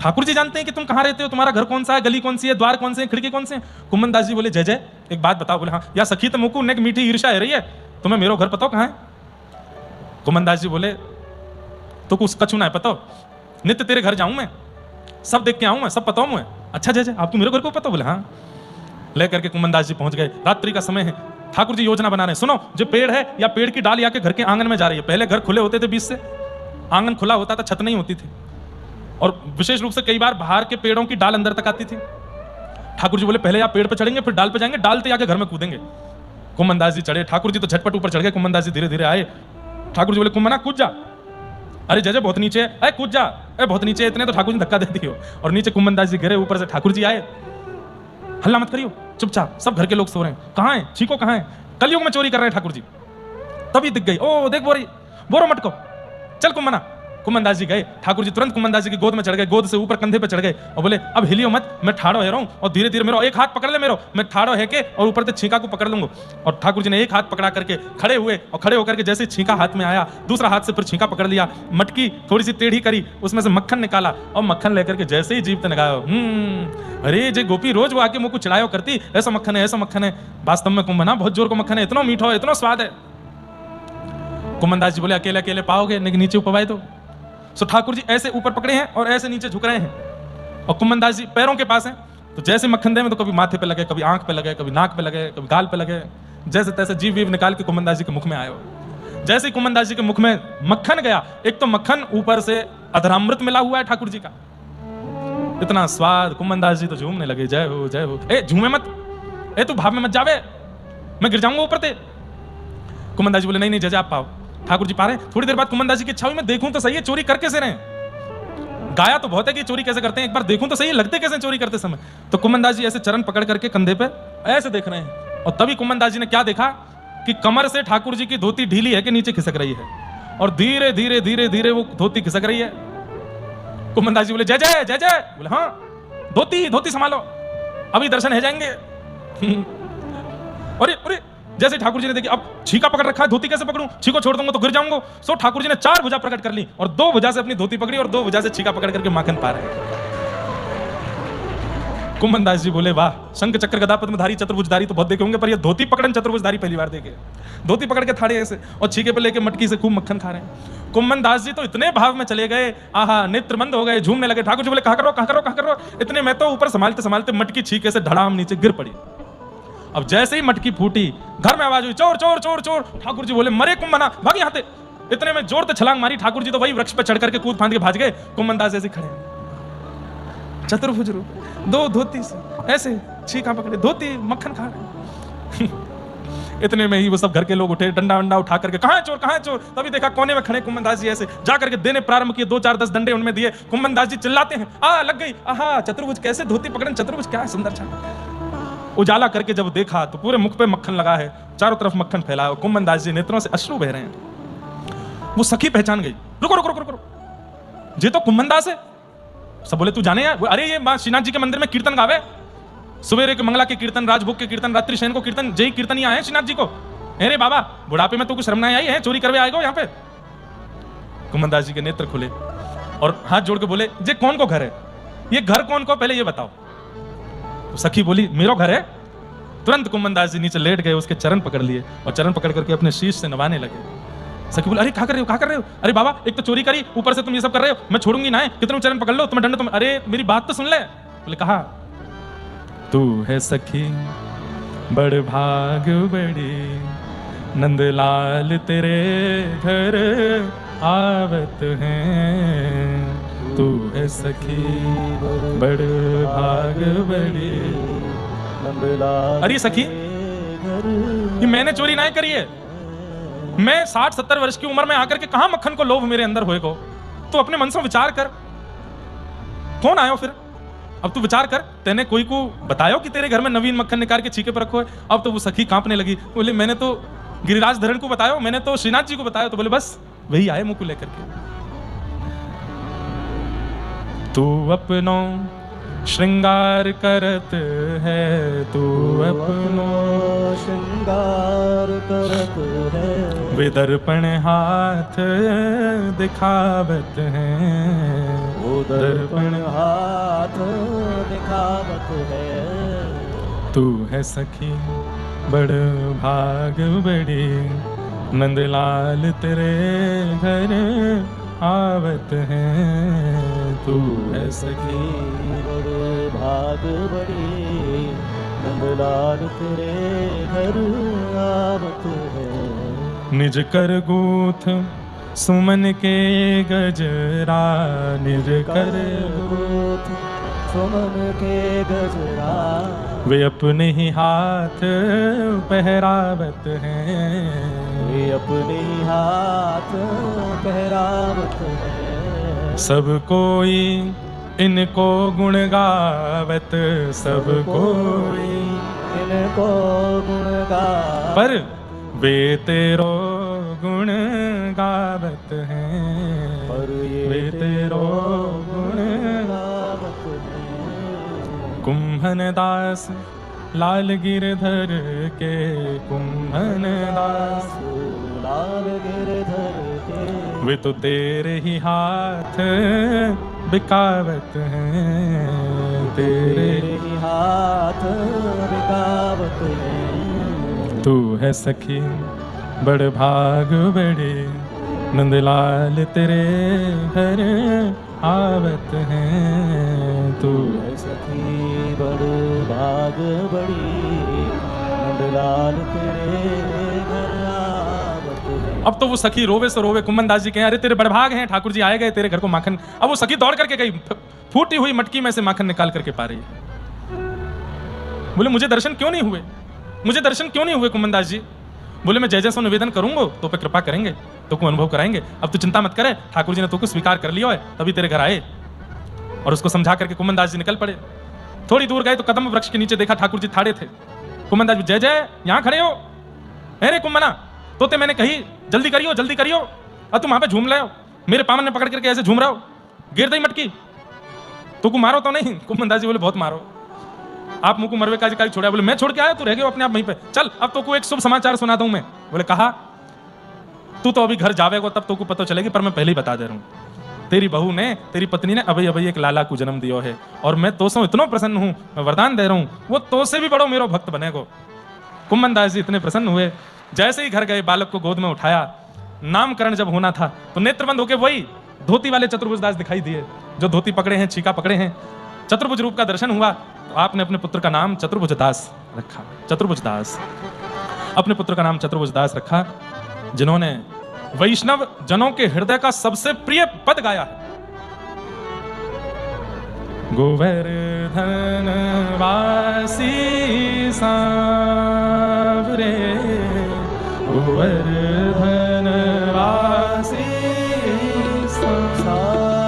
ठाकुर जी जानते हैं कि तुम कहां रहते हो, तुम्हारा घर कौन सा है, गली कौन सी है, द्वार कौन से है, खिड़की कौन से है। कुमनदास जी बोले जय जय एक बात बताओ। बोले हाँ, या सखी तो मुकु नेक मीठी ईर्षा है रही है, तुम्हें मेरो घर पता कहां है? कुमनदास जी बोले तो कुछ कछु ना है पता, नित्य तेरे घर जाऊं मैं, सब देख के आऊं मैं, सब पता हूं मैं। अच्छा जय जय आपको मेरे घर को पता? बोले हाँ। लेकर के कुमनदास जी पहुंच गए, रात्रि का समय है, ठाकुर जी योजना बना रहे हैं, सुनो जो पेड़ है या पेड़ की डाल आके घर के आंगन में जा रही है। पहले घर खुले होते थे बीच से, आंगन खुला होता था, छत नहीं होती थी, और विशेष रूप से कई बार बाहर के पेड़ों की डाल अंदर तक आती थी। ठाकुर जी बोले पहले आप पेड़ पर चढ़ेंगे, फिर डाल पे जाएंगे, डाल पे आके घर में कूदेंगे। कुमनदास जी चढ़े, ठाकुर जी तो झटपट ऊपर चढ़ गए, कुमनदास जी धीरे धीरे आए। ठाकुर जी बोले कुमना कूद जा, अरे जय जय बहुत नीचे है, अरे कूद जा, अरे बहुत नीचे है, इतने तो ठाकुर जी धक्का दे दियो और नीचे कुमनदास जी गिरे, ऊपर से ठाकुर जी आए। हल्ला मत करियो, चुपचाप, सब घर के लोग सो रहे हैं, कहाँ है चीको, कहाँ है? कलयुग में चोरी कर रहे हैं ठाकुर जी। तभी दिख गई, ओ देख बोरी बोरो मटको, चल कुमना। कुमनदास जी गए, ठाकुर जी तुरंत कुमनदास जी की गोद में चढ़ गए, गोद से ऊपर कंधे पे चढ़ गए और बोले अब हिलियो मत, मैं ठाड़ो है रहा हूं, और धीरे धीरे मेरो एक हाथ पकड़ ले मेरो, मैं ठाड़ो है के और ऊपर से छींका को पकड़ लूंगा। और ठाकुर जी ने एक हाथ पकड़ा करके खड़े हुए, और खड़े होकर के जैसे छींका हाथ में आया, दूसरा हाथ से फिर छींका पकड़ लिया, मटकी थोड़ी सी टेढ़ी करी, उसमें से मक्खन निकाला, और मक्खन लेकर के जैसे ही जीभ पे लगाया, अरे जे गोपी रोज वो आके मुझ को चिढ़ायो करती, ऐसा मक्खन है, ऐसा मक्खन है, वास्तव में कुंभना बहुत जोर को मक्खन है, इतना मीठा है, इतना स्वाद है। कुमनदास जी बोले अकेले अकेले पाओगे, लेकिन नीचे उपवाए तो। सो ठाकुर जी ऐसे ऊपर पकड़े हैं और ऐसे नीचे झुक रहे हैं, और कुमनदास जी पैरों के पास हैं, तो जैसे मक्खन दे में तो कभी माथे पे लगे, कभी आंख पे लगे, कभी नाक पे लगे, कभी गाल पे लगे, जैसे तैसे जीव वीव निकाल के कुमनदास जी के मुख में आए। जैसे ही कुमनदास जी के मुख में मक्खन गया, एक तो मक्खन ऊपर से अधरामृत मिला हुआ है ठाकुर जी का, इतना स्वाद, कुमनदास जी तो झूमने लगे, जय हो जय हो। ए झूमे मत, ए तू भाव में मत जावे, मैं गिर जाऊंगा ऊपर ते। कुमनदास जी बोले नहीं नहीं जय आप पाओ। ठाकुर जी पा रहे। थोड़ी देर बाद कुमनदास जी की इच्छा हुई मैं देखूं तो सही है चोरी करके से रहे। गाया तो बहुत है कि चोरी कैसे करते हैं, एक बार देखूं तो सही लगते कैसे चोरी करते समय। तो कुम्मन दास जी ऐसे चरण पकड़ करके कंधे पे ऐसे देख रहे हैं, और तभी कुम्मन दास जी ने क्या देखा कि कमर से ठाकुर जी की धोती ढीली है कि नीचे खिसक रही है, और धीरे धीरे धीरे धीरे वो धोती खिसक रही है। कुम्मन दास जी बोले जय जय जय जय। बोले हाँ, धोती धोती संभालो, अभी दर्शन है जाएंगे। अरे अरे, जैसे ठाकुर जी ने देखी अब छीका पकड़ रखा है, धोती कैसे पकड़ूं, छीको छोड़ दूंगा तो गिर जाऊंगा। सो ठाकुर जी ने 4 भुजा प्रकट कर ली और 2 भुजा से अपनी धोती पकड़ी और 2 भुजा से छीका पकड़ करके माखन पा रहे हैं। कुम्मन दास जी बोले वाह, शंख चक्र गदा पद्मधारी चतुर्भुजधारी तो बहुत देखे होंगे, पर ये धोती पकड़न चतुर्भुजधारी पहली बार देखे। धोती पकड़ के थाड़े ऐसे और छीके पे लेके मटकी से खूब मक्खन खा रहे हैं। कुम्मन दास जी तो इतने भाव में चले गए, आहा, नेत्र मंद हो गए, झूमने लगे। ठाकुर जी बोले कहा करो कहा करो कहा करो। इतने में तो ऊपर संभालते संभालते मटकी छीके से धड़ाम नीचे गिर पड़ी। अब जैसे ही मटकी फूटी, घर में आवाज हुई चोर चोर चोर चोर। ठाकुर जी बोले मरे कुम्मना, भाग यहाँ से। इतने में जोर से छलांग मारी, ठाकुर जी तो वही वृक्ष पे चढ़ करके कूद फांद के भाग गए। कुम्मन दास ऐसे खड़े, चतुर्भुज रूप, 2 धोती से ऐसे छीका पकड़े, धोती मक्खन खा रहे। इतने में ही वो सब घर के लोग उठे, डंडा वंडा उठा करके कहाँ है चोर कहाँ है चोर। तभी देखा कोने में खड़े कुम्मन दास जी, ऐसे जा करके देने प्रारंभ किए। 2 4 10 डंडे उनमें दिए। कुम्मन दास जी चिल्लाते हैं आ लग गई, आहा चतुर्भुज कैसे धोती पकड़न, चतुर्भुज क्या सुंदर छा। उजाला करके जब देखा तो पूरे मुख पे मक्खन लगा है, चारों तरफ मक्खन फैला है। कुम्मन दास जी नेत्रों से अश्रु बह रहे हैं। वो सखी पहचान गई, रुको रुको रुको रुको, ये तो कुम्मन दास है। सब बोले तू जाने यार, अरे ये मां श्रीनाथ जी के मंदिर में कीर्तन गावे, सवेरे के मंगला के कीर्तन, राजभोग के कीर्तन, रात्रि शयन को कीर्तन, जय कीर्तन ही आए श्रीनाथ जी को। अरे बाबा बुढ़ापे में तो कुछ शर्म नहीं आई है, चोरी करवे आएगा यहाँ पे। कुम्मन दास जी के नेत्र खुले और हाथ जोड़ के बोले ये कौन को घर है, ये घर कौन को पहले ये बताओ। तो सखी बोली मेरो घर है। तुरंत कुम्मन दास जी नीचे लेट गए, उसके चरण पकड़ लिए और चरण पकड़ करके अपने शीश से नवाने लगे। सखी बोले अरे क्या कर रहे हो क्या कर रहे हो। अरे बाबा एक तो चोरी करी, ऊपर से तुम ये सब कर रहे हो, मैं छोड़ूंगी ना, कितने चरण पकड़ लो, तुम्हें दंड तुम। अरे मेरी बात तो सुन ले। बोले कहा तू है सखी बड़ भाग बड़ी, नंदलाल तेरे घर आवत हैं। तू है सखी बड़ भाग बड़ी, नंदलाल अरे सखी ये मैंने चोरी नहीं करी है। मैं 60-70 वर्ष की उम्र में आकर के कहां मक्खन को लोभ मेरे अंदर होएगा। तो अपने मन से विचार कर, कौन आयो फिर। अब तू विचार कर, तेने कोई को बतायो कि तेरे घर में नवीन मक्खन निकाल के छीके पर रखो है। अब तो वो सखी कांपने लगी, बोले मैंने तो गिरिराज धरण को बतायो, मैंने तो श्रीनाथ जी को बताया। तो बोले बस वही आए मुंह को लेकर के। तू अपनो श्रृंगार करत है, तू अपनो श्रृंगार करत है, वे दर्पण हाथ दिखावत हैं। वो दर्पण हाथ दिखावत है। तू है सखी बड़ भाग बड़ी, नंदलाल तेरे घर आवत हैं। तू है सखी बड़ भाग बड़ी, नंदलाल तेरे घर आवत है। निज कर गूथ सुमन के गजरा, निज कर गूथ सुमन के गजरा, वे अपने ही हाथ पहरावत हैं। वे अपने हाथ पहरावत है। सब कोई इनको गुण गावत, सब कोई इनको गुण गा, पर वे तेरो गुण गावत हैं। पर ये वे तेरो गुण गावत है। कुम्भन दास लाल गिरधर के, कुम्भन दास लाल गिरधर के, वे तो तेरे ही हाथ बिकावत हैं। तेरे ही हाथ बिकावत है। तू है सखी बड़ भाग बड़ी, नंदलाल तेरे घर आवत हैं। तू है सखी बड़ भाग बड़ी, नंदलाल तेरे घर आवत है। अब तो वो सखी रोवे से रोवे। कुम्मन दास जी कहे अरे तेरे बड़भाग हैं, ठाकुर जी आए गए तेरे घर को माखन। अब वो सखी दौड़ करके गई, फूटी हुई मटकी में से माखन निकाल करके पा रही है। बोले मुझे दर्शन क्यों नहीं हुए, मुझे दर्शन क्यों नहीं हुए कुम्मन दास जी। बोले मैं जय जय सो निवेदन करूंगा तो पे कृपा करेंगे, तो को अनुभव कराएंगे। अब तू चिंता मत करे, ठाकुर जी ने तो को स्वीकार कर लिया है, तभी तेरे घर आए। और उसको समझा करके कुम्मन दास जी निकल पड़े। थोड़ी दूर गए तो कदम वृक्ष के नीचे देखा ठाकुर जी ठाड़े थे। कुम्मन दास जी, जय जय, यहाँ खड़े हो? अरे कुम्मना, तोते मैंने कही जल्दी करियो, और तुम वहां पे झूम रहे हो, मेरे पावन में पकड़ करके ऐसे झूम रहे हो, गिर दई मटकी, तो को मारो तो नहीं? कुम्मन दास जी बोले, बहुत मारो। आप मुझको मरवे का छोड़ा? बोले, मैं छोड़ के आया, तू रह गया अपने आप वहीं पे। चल अब तो को एक शुभ समाचार सुनाता हूं मैं। बोले, कहा? तू तो अभी घर जावेगा तब तो को पता चलेगी, पर मैं पहले ही बता दे रहा हूं, तेरी बहू ने, तेरी पत्नी ने अभी अभी एक लाला को जन्म दियो है, और मैं तो से इतना प्रसन्न हूं, मैं वरदान दे रहा हूं, वो तो से भी बड़ो मेरा भक्त बनेगो। कुम्मन दास जी इतने प्रसन्न हुए, जैसे ही घर गए बालक को गोद में उठाया, नामकरण जब होना था तो नेत्रबंद होके वही धोती वाले चतुर्भुज दास दिखाई दिए, जो धोती पकड़े हैं, छीका पकड़े हैं। चतुर्भुज रूप का दर्शन हुआ तो आपने अपने पुत्र का नाम चतुर्भुज दास रखा। चतुर्भुज दास, अपने पुत्र का नाम चतुर्भुज दास रखा, जिन्होंने वैष्णव जनों के हृदय का सबसे प्रिय पद गाया है। गोवर्धन वासी सांवरे, गोवर्धन वासी सांवरे,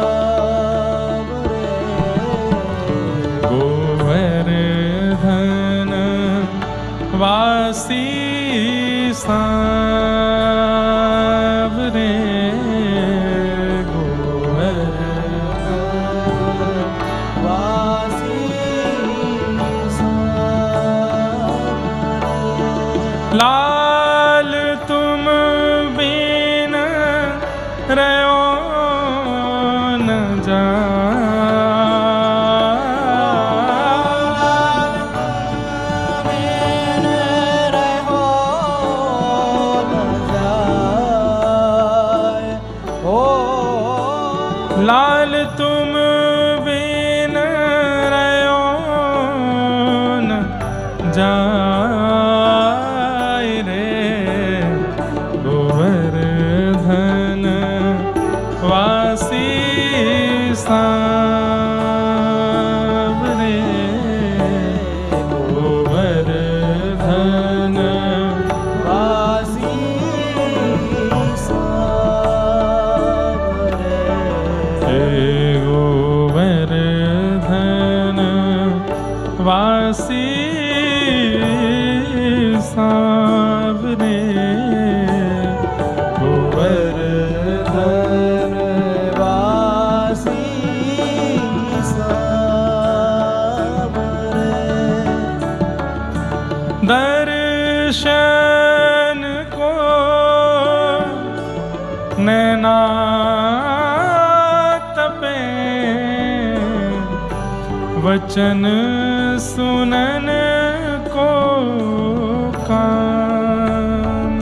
गोवर्धन वासी सांवरे, लाल तुम बिन रहो न लाल तुम बिन रहो न जाए रे, गोवर्धन वासी सांवरे, गोवर्धन वासी सांवरे, गोवर्धन वासी सांवरे, गोवर्धन वासी सांवरे। दर्शन को नैना तपे, वचन सुनन को कान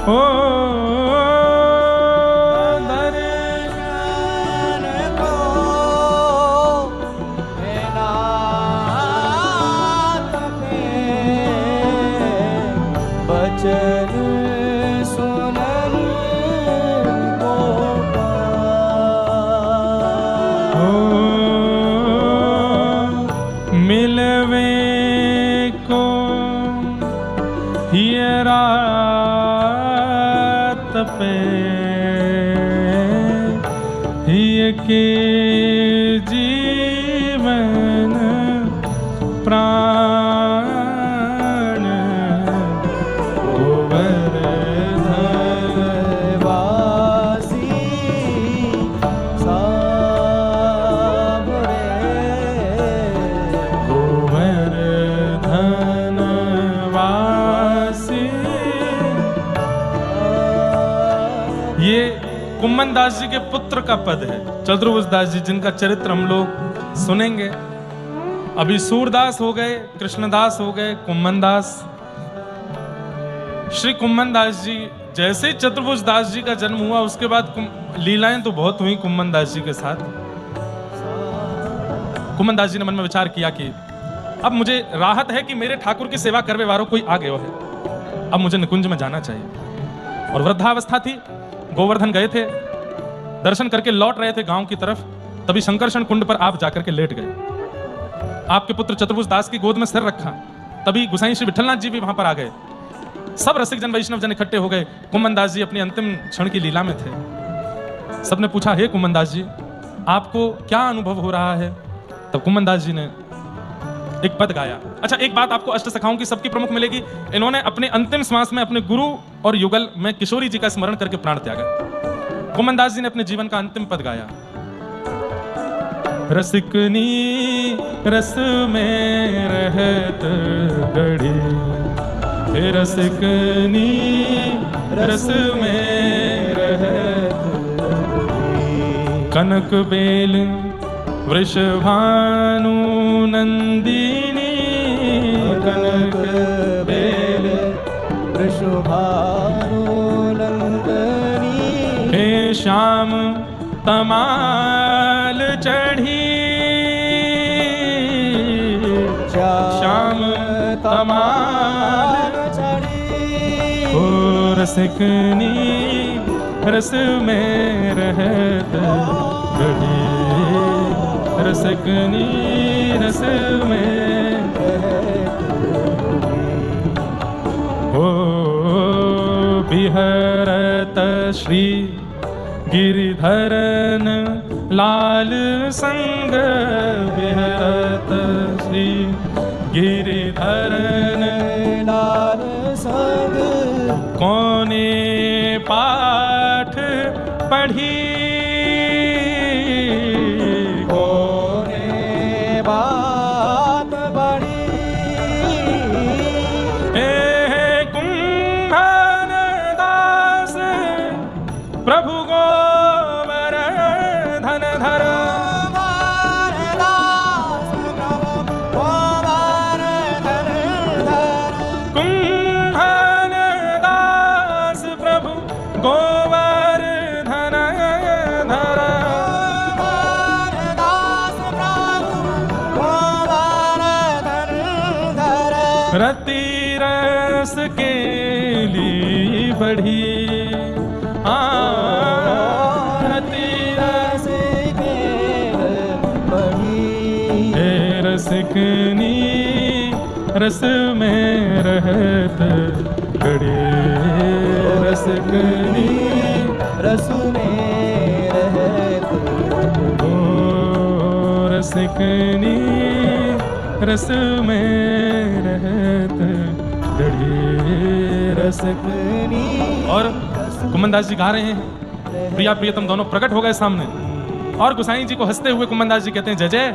हो, दर्शन को नैना तपे, वचन सुनन को कान हो, मिलवे को हियरा तपे, हिय के जीवन प्राण, गोवर्धन वासी सांवरे, गोवर्धन वासी। ये कुम्मन दास जी के पुत्र का पद है, चतुर्भुज दास जी, जिनका चरित्र हम लोग सुनेंगे। अभी सूरदास हो गए, कृष्णदास हो गए, कुम्मन दास। श्री कुम्मन दास जी जैसे ही चतुर्भुज दास जी का जन्म हुआ, उसके बाद लीलाएं तो बहुत हुई कुम्मन दास जी के साथ। कुम्मन दास जी ने मन में विचार किया कि अब मुझे राहत है कि मेरे ठाकुर की सेवा करने वालों कोई आ गया है, अब मुझे निकुंज में जाना चाहिए। और वृद्धावस्था थी, गोवर्धन गए थे, दर्शन करके लौट रहे थे गांव की तरफ, तभी शंकरषण कुंड पर आप जाकर के लेट गए। आपके पुत्र चतुर्भुज दास की गोद में सिर रखा, तभी गुसाई श्री विठलनाथ जी भी वहां पर आ गए। सब रसिक जन, वैष्णव जन इकट्ठे हो गए। कुम्मन दास जी अपनी अंतिम क्षण की लीला में थे। सबने पूछा, हे कुम्मन दास जी, आपको क्या अनुभव हो रहा है? तब कुम्मन दास जी ने एक पद गाया। अच्छा, एक बात आपको अष्ट सखाओं की सबकी प्रमुख मिलेगी, इन्होंने अपने अंतिम श्वास में अपने गुरु और युगल में किशोरी जी का स्मरण करके प्राण त्यागा। कुम्मन दास जी ने अपने जीवन का अंतिम पद गाया। रसिकनी रस में रहत गढ़ी, हे रसिकनी रस में रहत गढ़ी। कनक बेल वृषभानु नंदिनी, कनक बेल वृषभानु नंदिनी। हे श्याम तमाल चढ़ी, श्याम तमाल चढ़ी। ओ रसिकनी रस में रहत गढ़ी, रसिकनी रस में हो बिहरत श्री गिरिधरन लाल संग, बिहरत श्री गिरिधरन लाल संग। कौने पाठ पढ़ी, कौने बात बड़ी। हे कुंभन दास प्रभु गोवर्धन धर, कुंभन दास प्रभु गोवर्धन धर। रति रस के लिए बढ़ी, रति रस के बढ़ी। हे रसिकनी रस में रहत गढ़ी, रसिकनी रस में रहत ओ रसिकनी रस में रहत गढ़ी, रसिकनी। और कुम्मन दास जी गा रहे हैं, प्रिया प्रियतम दोनों प्रकट हो गए सामने, और गोसाई जी को हंसते हुए कुम्मन दास जी कहते हैं, जय जय।